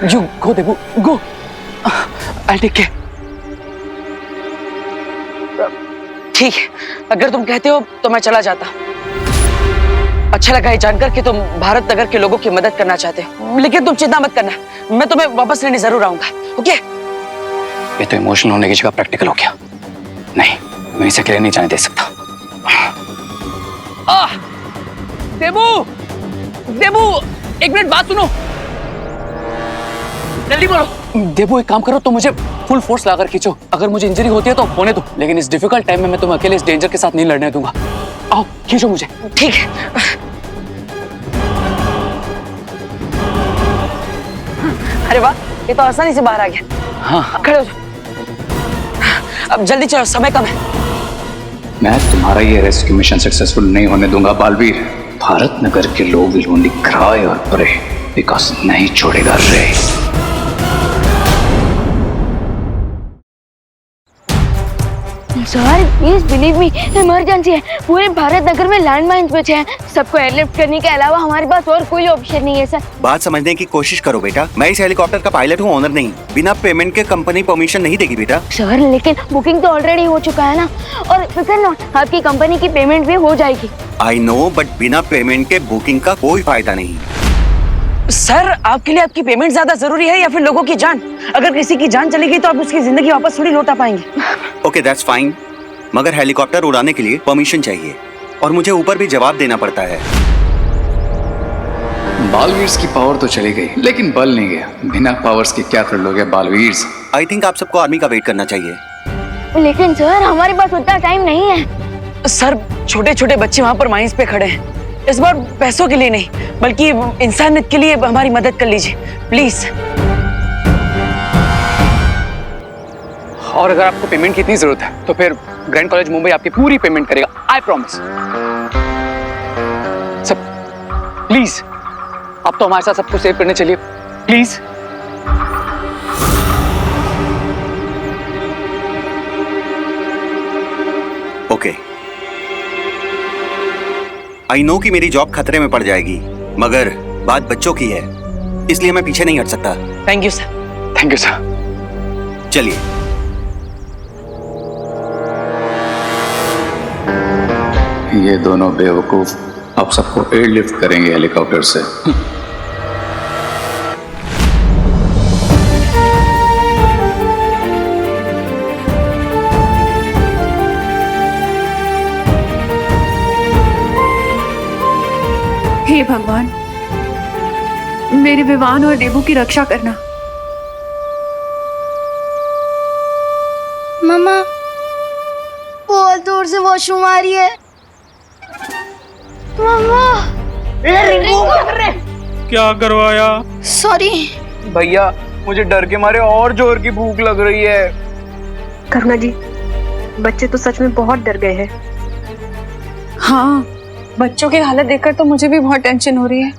You go Debu, go. I take care. ठीक है, अगर तुम कहते हो तो मैं चला जाता। अच्छा लगा ये जानकर कि तुम भारत नगर के लोगों की मदद करना चाहते हो, लेकिन तुम चिंता मत करना, मैं तुम्हें वापस लेने जरूर आऊंगा। ओके? ये तो इमोशनल होने की जगह प्रैक्टिकल हो गया। नहीं, मैं इसे अकेले नहीं जाने दे सकता। देबू, देबू, एक मिनट बात सुनो, जल्दी बोलो। देबू, एक काम करो, तो मुझे फुल फोर्स लाकर खींचो। अगर मुझे इंजरी होती है तो होने दो, लेकिन इस डिफिकल्ट टाइम में मैं तुम्हें अकेले इस डेंजर के साथ नहीं लड़ने दूंगा। आओ, खींचो मुझे। ठीक है। अरे वाह, ये तो आसानी से बाहर आ गया। हाँ, खड़े हो जाओ। अब जल्दी चलो, समय कम है। मैं तुम्हारा ये रेस्क्यू मिशन सक्सेसफुल नहीं होने दूंगा बालवीर। भारत नगर के लोग विल ओनली क्राई और प्रे बिकॉज नहीं छोड़ेगा रे। Sir please believe me, emergency है। पूरे भारत नगर में लैंडमाइंस बचे हैं। सबको एयरलिफ्ट करने के अलावा हमारे पास और कोई ऑप्शन नहीं है सर। बात समझने की कोशिश करो बेटा, मैं इस हेलीकॉप्टर का पायलट हूँ, ओनर नहीं। बिना पेमेंट के कंपनी परमिशन नहीं देगी बेटा। सर लेकिन बुकिंग तो ऑलरेडी हो चुका है ना, और फिक्र न, आपकी कंपनी की पेमेंट भी हो जाएगी। आई नो, बट बिना पेमेंट के बुकिंग का कोई फायदा नहीं। सर आपके लिए आपकी पेमेंट ज्यादा जरूरी है या फिर लोगों की जान? अगर किसी की जान चली गई तो आप उसकी जिंदगी वापस थोड़ी लौटा पाएंगे। ओके दैट्स फाइन, मगर हेलीकॉप्टर उड़ाने के लिए परमिशन चाहिए और मुझे ऊपर भी जवाब देना पड़ता है। बालवीर्स की पावर तो चली गई, लेकिन बल नहीं गया। बिना पावर्स के क्या कर लोगे बालवीर्स? आई थिंक आप सबको आर्मी का वेट करना चाहिए। लेकिन सर हमारे पास उतना टाइम नहीं है। सर छोटे छोटे बच्चे वहाँ पर माइंस पे खड़े हैं। इस बार पैसों के लिए नहीं, बल्कि इंसानियत के लिए हमारी मदद कर लीजिए प्लीज। और अगर आपको पेमेंट की इतनी जरूरत है तो फिर ग्रैंड कॉलेज मुंबई आपकी पूरी पेमेंट करेगा, आई प्रॉमिस। सब प्लीज, आप तो हमारे साथ सबको सेव करने चलिए प्लीज। ओके, आई नो कि मेरी जॉब खतरे में पड़ जाएगी, मगर बात बच्चों की है, इसलिए मैं पीछे नहीं हट सकता। Thank you sir. Thank you sir. चलिए। ये दोनों बेवकूफ अब सबको एयरलिफ्ट करेंगे हेलीकॉप्टर से। हे भगवान, मेरे विवान और देबू की रक्षा करना। मम्मा बहुत दूर से वॉशरूम आ रही है। मम्मा क्या करवाया? सॉरी भैया, मुझे डर के मारे और जोर की भूख लग रही है। करुणा जी, बच्चे तो सच में बहुत डर गए हैं। हाँ, बच्चों की हालत देखकर तो मुझे भी बहुत टेंशन हो रही है।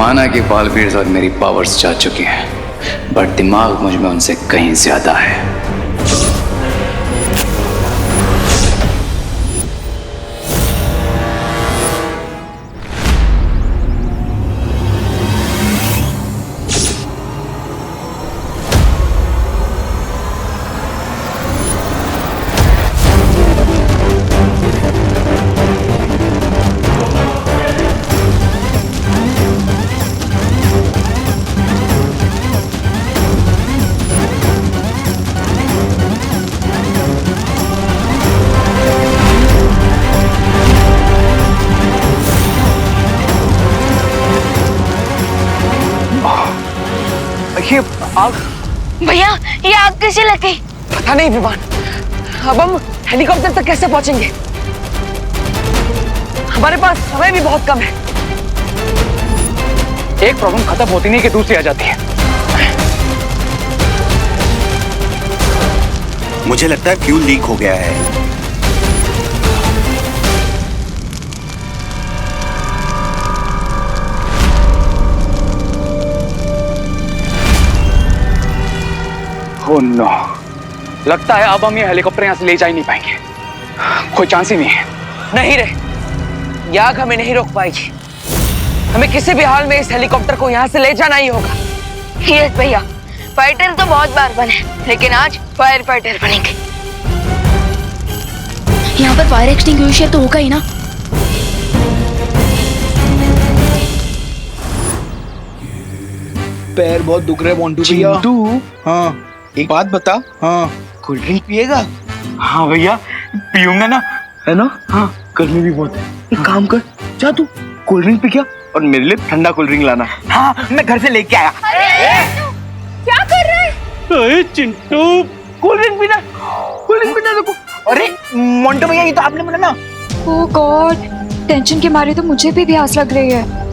माना कि बालवीर और मेरी पावर्स जा चुकी हैं, बट दिमाग मुझ में उनसे कहीं ज्यादा है। ये आग, भैया ये आग कैसे लग गई? पता नहीं विमान, अब हम हेलीकॉप्टर तक कैसे पहुंचेंगे? हमारे पास समय भी बहुत कम है। एक प्रॉब्लम खत्म होती नहीं कि दूसरी आ जाती है। मुझे लगता है फ्यूल लीक हो गया है। ओह नो, लगता है अब हम ये हेलीकॉप्टर यहाँ से ले जा ही नहीं पाएंगे। कोई चांस ही नहीं है। नहीं रे, ये आग हमें नहीं रोक पाएगी। हमें किसी भी हाल में इस हेलीकॉप्टर को यहाँ से ले जाना ही होगा। यस भैया, फाइटर तो बहुत बार बने, लेकिन आज फायर फाइटर बनेंगे। यहाँ पर फायर एक्सटिंग्विशर तो होगा ही ना? पैर बहुत दुख रहे मोंटू भैया। हाँ, एक बात बता। हाँ, कोल्ड ड्रिंक पिएगा? हाँ भैया पीऊंगा ना, है ना? हाँ, गर्मी भी बहुत है। एक काम कर, जा तू कोल्ड ड्रिंक पी क्या और मेरे लिए ठंडा कोल्ड ड्रिंक लाना। हाँ, मैं घर से लेके आया। क्या कर रहे हैं? अरे चिंटू, कोल्ड ड्रिंक पीना, कोल्ड ड्रिंक पीना। देखो, अरे मोंटू भैया ये तो आपने बोला ना। ओह गॉड, टेंशन के मारे तो मुझे भी प्यास लग रही है।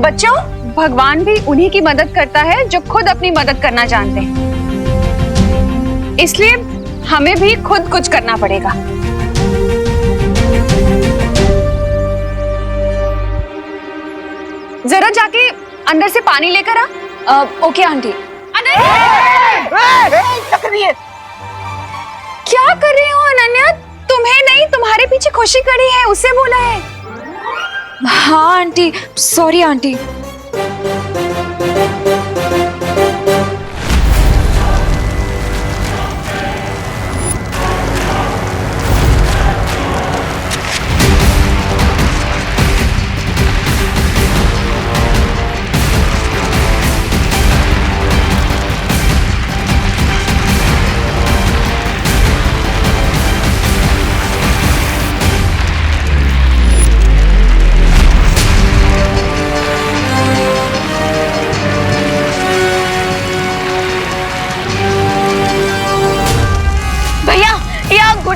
बच्चों, भगवान भी उन्हीं की मदद करता है जो खुद अपनी मदद करना जानते हैं। इसलिए हमें भी खुद कुछ करना पड़ेगा। जरा जाके अंदर से पानी लेकर आ। Okay aunty. क्या कर रही हो अनन्या? तुम्हें नहीं, तुम्हारे पीछे खुशी खड़ी है, उससे बोला है। हाँ आंटी, सॉरी आंटी।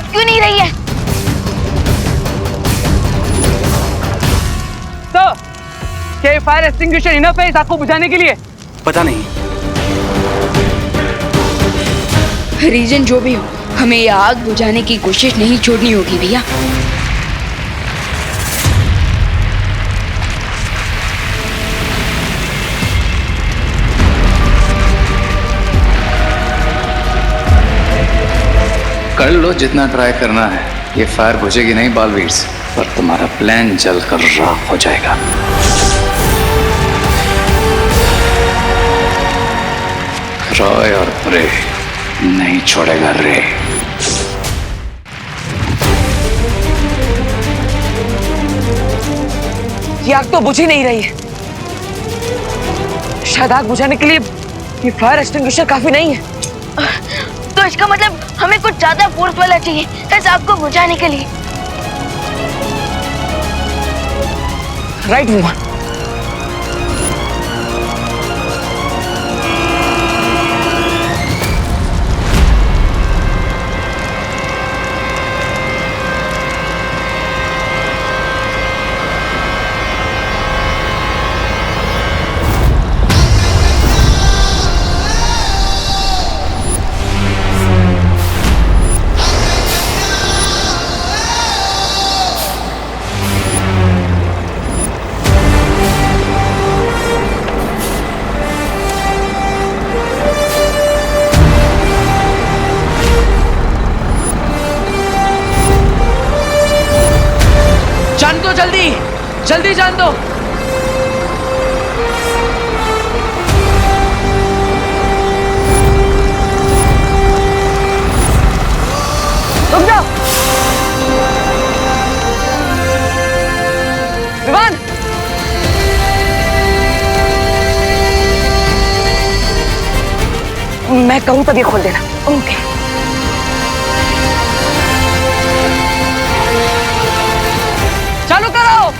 क्यों नहीं रही है? सर, क्या ये फायर एक्सटिंग्विशर इनफ है इस आग को बुझाने के लिए? पता नहीं। रीजन जो भी हो, हमें ये आग बुझाने की कोशिश नहीं छोड़नी होगी भैया। कर लो जितना ट्राई करना है, ये फायर बुझेगी नहीं बालवीर, पर तुम्हारा प्लान जलकर राख हो जाएगा। रॉय और प्रे नहीं छोड़ेगा रे। ये आग तो बुझ ही नहीं रही है। शायद आग बुझाने के लिए ये फायर एक्सटिंग्विशर काफी नहीं है। तो इसका मतलब हमें कुछ ज्यादा फोर्स वाला चाहिए इस आग को बुझाने के लिए। राइट विमान। जल्दी जान दो। रुक जाओ। विवान, मैं कहूं तब ये खोल देना। ओके। चालू करो।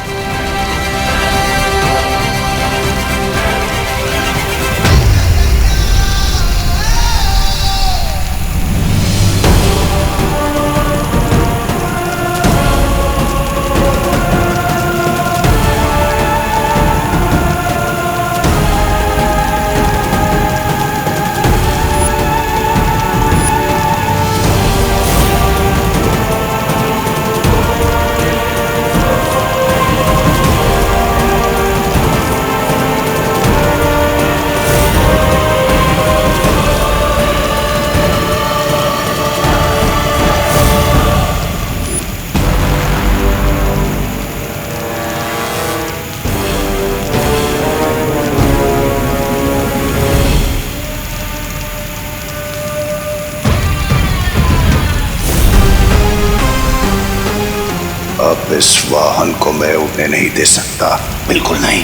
अब इस वाहन को मैं उड़ने नहीं दे सकता, बिल्कुल नहीं।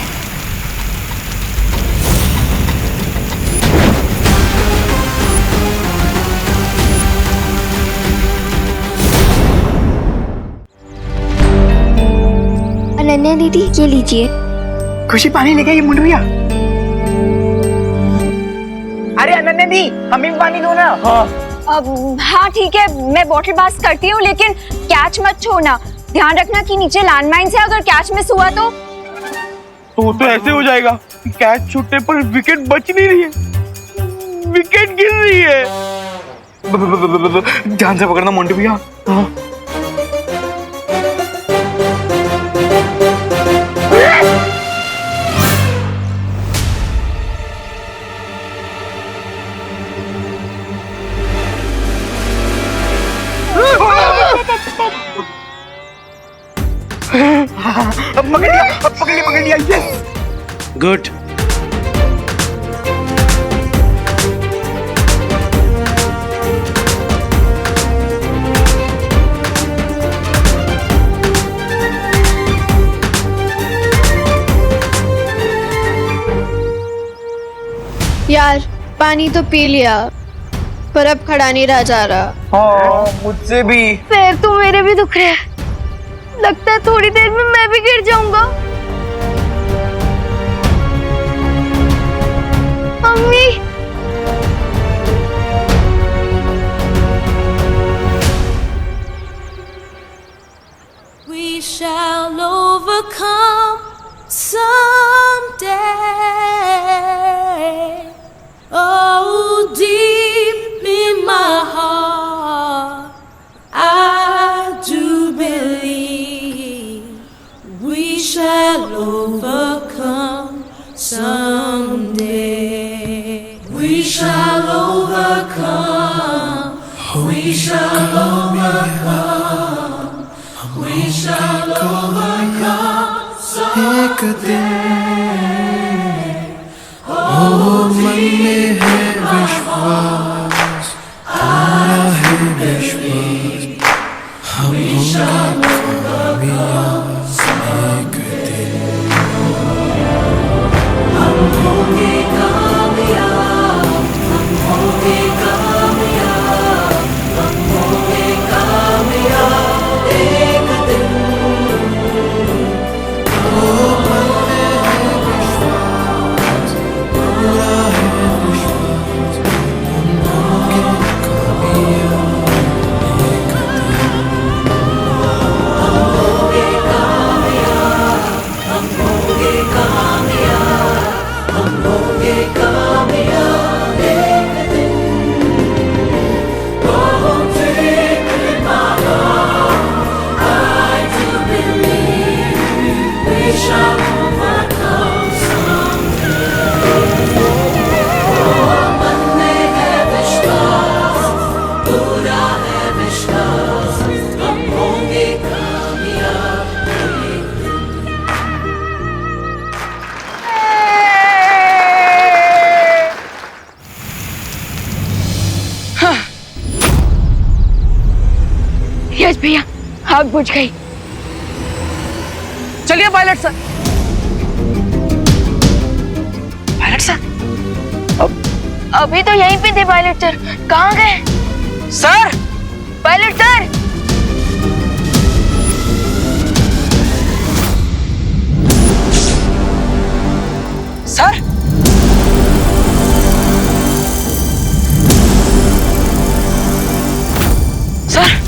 अनन्या दीदी, ये लीजिए। खुशी पानी लेके ये मुंडू भैया। अरे अनन्या दी, हमें भी पानी दो ना। हाँ ठीक है, मैं बॉटल पास करती हूँ, लेकिन कैच मत छोड़ना। ध्यान रखना कि नीचे लैंडमाइन है, अगर कैच मिस हुआ तो ऐसे हो जाएगा। कैच छूटने पर विकेट बच नहीं रही है, विकेट गिर रही है। ध्यान से पकड़ना मोंटी भैया। अब पकड़ लिया, यस। गुड। यार, पानी तो पी लिया, पर अब खड़ा नहीं रहा जा रहा। हाँ, मुझसे भी। पैर तो मेरे भी दुख रहे हैं। लगता है थोड़ी देर में मैं भी गिर जाऊंगा। Mummy, We shall overcome someday. Oh, deep in my heart, I do believe we shall overcome someday. We shall overcome. We shall overcome. We shall overcome someday. Oh, मन में है विश्वास, आया है विश्वास, हम होंगे कामयाब एक दिन। हम होंगे कामयाब, हम होंगे कामयाब, हम होंगे कामयाब एक दिन। ओ मन में है विश्वास, पूरा है विश्वास, यस भैया, आग बुझ गई। चलिए पायलट सर। पायलट सर, अभी तो यहीं पे थे पायलट सर, कहाँ गए? Sir, pilot sir, sir, sir,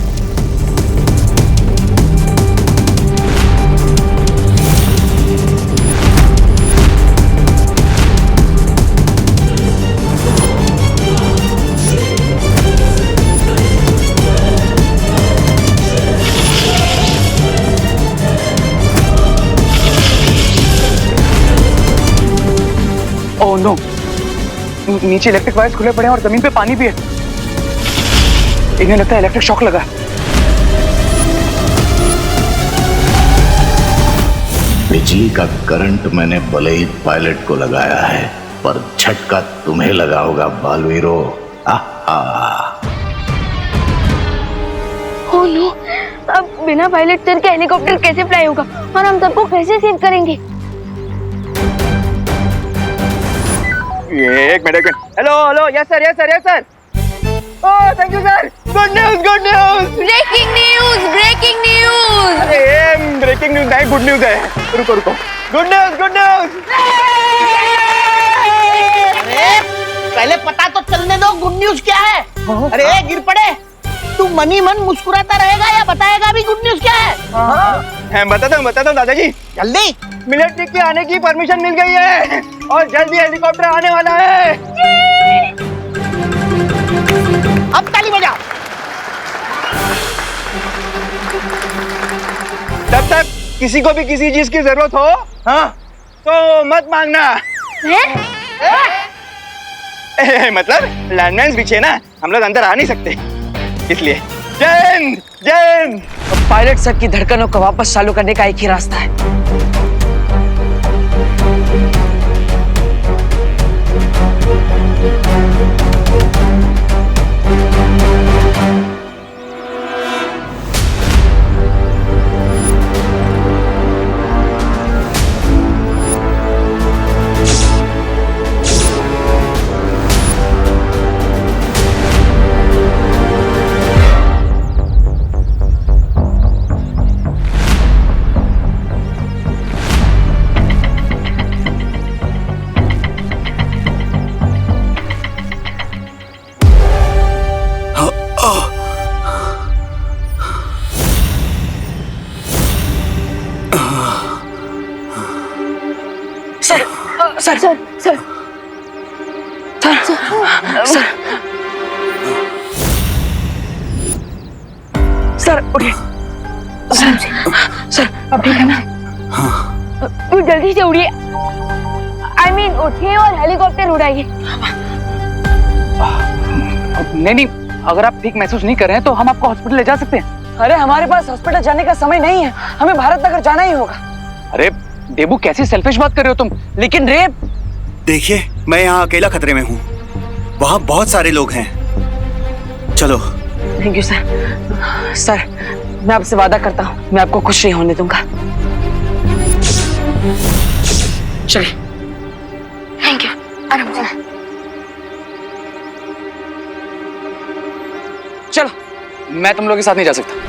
oh no, नीचे इलेक्ट्रिक वायर्स खुले पड़े हैं और जमीन पे पानी भी है। इन्हें लगता है इलेक्ट्रिक शॉक लगा। बिजली का करंट मैंने भले ही पायलट को लगाया है, पर झटका तुम्हें लगा होगा बालवीरो। ओह नो, अब बिना पायलट सर के हेलीकॉप्टर कैसे फ्लाई होगा और हम सबको कैसे सेव करेंगे? एक minute. Hello hello, yes sir, yes sir, yes sir. Oh thank you sir, good news, good news. Breaking news, breaking news. अरे ब्रेकिंग न्यूज नहीं, गुड न्यूज है। रुको रुको, गुड न्यूज, गुड न्यूज। अरे पहले पता तो चलने दो, गुड न्यूज क्या है? अरे गिर पड़े, तू मनी मन मुस्कुराता रहेगा या बताएगा भी गुड न्यूज क्या है? हाँ, बताता हूँ दादाजी। जल्दी। मिलिट्री के आने की परमिशन मिल गई है और जल्दी हेलीकॉप्टर आने वाला है। अब ताली बजाओ। तब तक किसी को भी किसी चीज की जरूरत हो, हाँ, तो मत मांगना। मतलब लैंडमाइंस पीछे ना, हम लोग अंदर आ नहीं सकते, इसलिए जय हिंद, जय हिंद। पायलट सर की धड़कनों को वापस चालू करने का एक ही रास्ता है। Sir sir sir sir, sir उठिए। सर अब ठीक है ना? तू जल्दी से उड़िए, I mean उठिए और हेलीकॉप्टर उड़ाइए। नहीं, अगर आप ठीक महसूस नहीं कर रहे हैं तो हम आपको हॉस्पिटल ले जा सकते हैं। अरे हमारे पास हॉस्पिटल जाने का समय नहीं है, हमें भारत नगर जाना ही होगा। अरे देबू, कैसी सेल्फिश बात कर रहे हो तुम? लेकिन रेप। देखिए, मैं यहाँ अकेला खतरे में हूँ, वहाँ बहुत सारे लोग हैं। चलो। Thank you sir. सर मैं आपसे वादा करता हूँ, मैं आपको खुश नहीं होने दूंगा। चलिए। थैंक यू, आराम से। चलो, मैं तुम लोग के साथ नहीं जा सकता।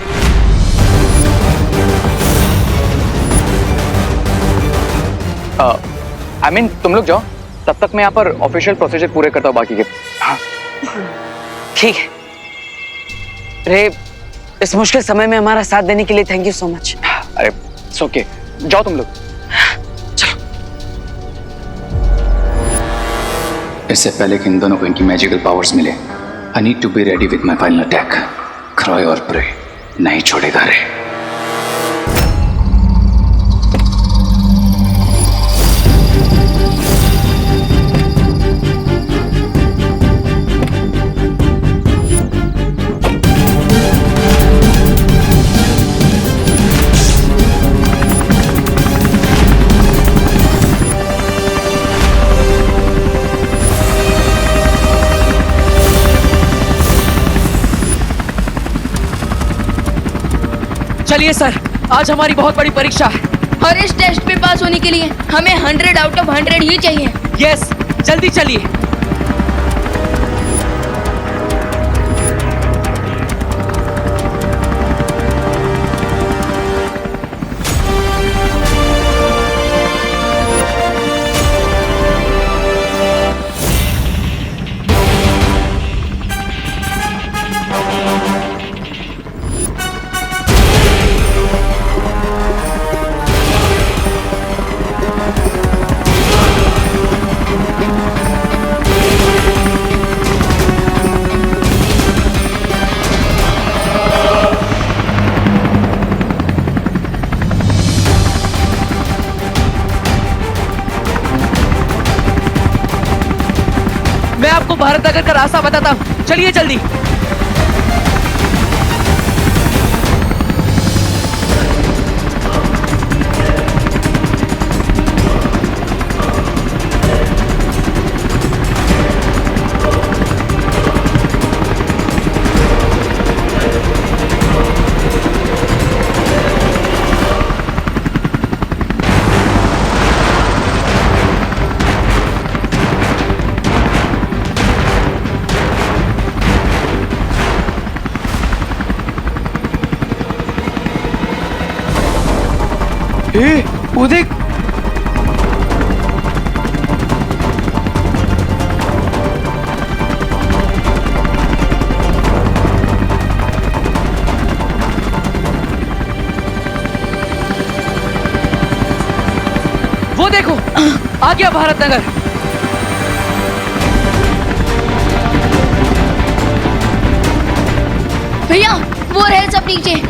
I mean, तुम लोग जाओ, तब तक मैं यहाँ पर ऑफिशियल प्रोसीजर पूरे करता हूँ बाकी के। हाँ। ठीक है रे, इस मुश्किल समय में हमारा साथ देने के लिए थैंक यू सो मच। अरे ओके, जाओ तुम लोग। चलो। इससे पहले कि इन दोनों को इनकी मैजिकल पावर्स मिले, I need to be ready with my final attack. क्रॉय और प्रे नहीं छोड़ेगा रे। चलिए सर, आज हमारी बहुत बड़ी परीक्षा है। और इस टेस्ट में पास होने के लिए हमें 100 आउट ऑफ 100 ही चाहिए। यस, जल्दी चलिए। मैं आपको भारत नगर का रास्ता बताता हूँ, चलिए जल्दी। वो देख, वो देखो, आ गया भारत नगर। भैया वो रहे सब नीचे।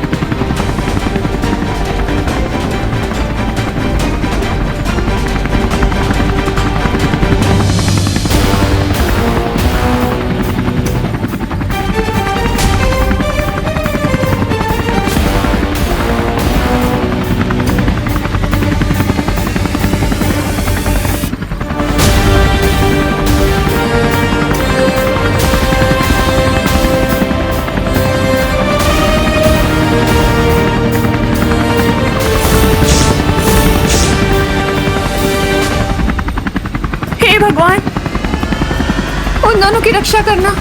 हे भगवान, उन दोनों की रक्षा करना।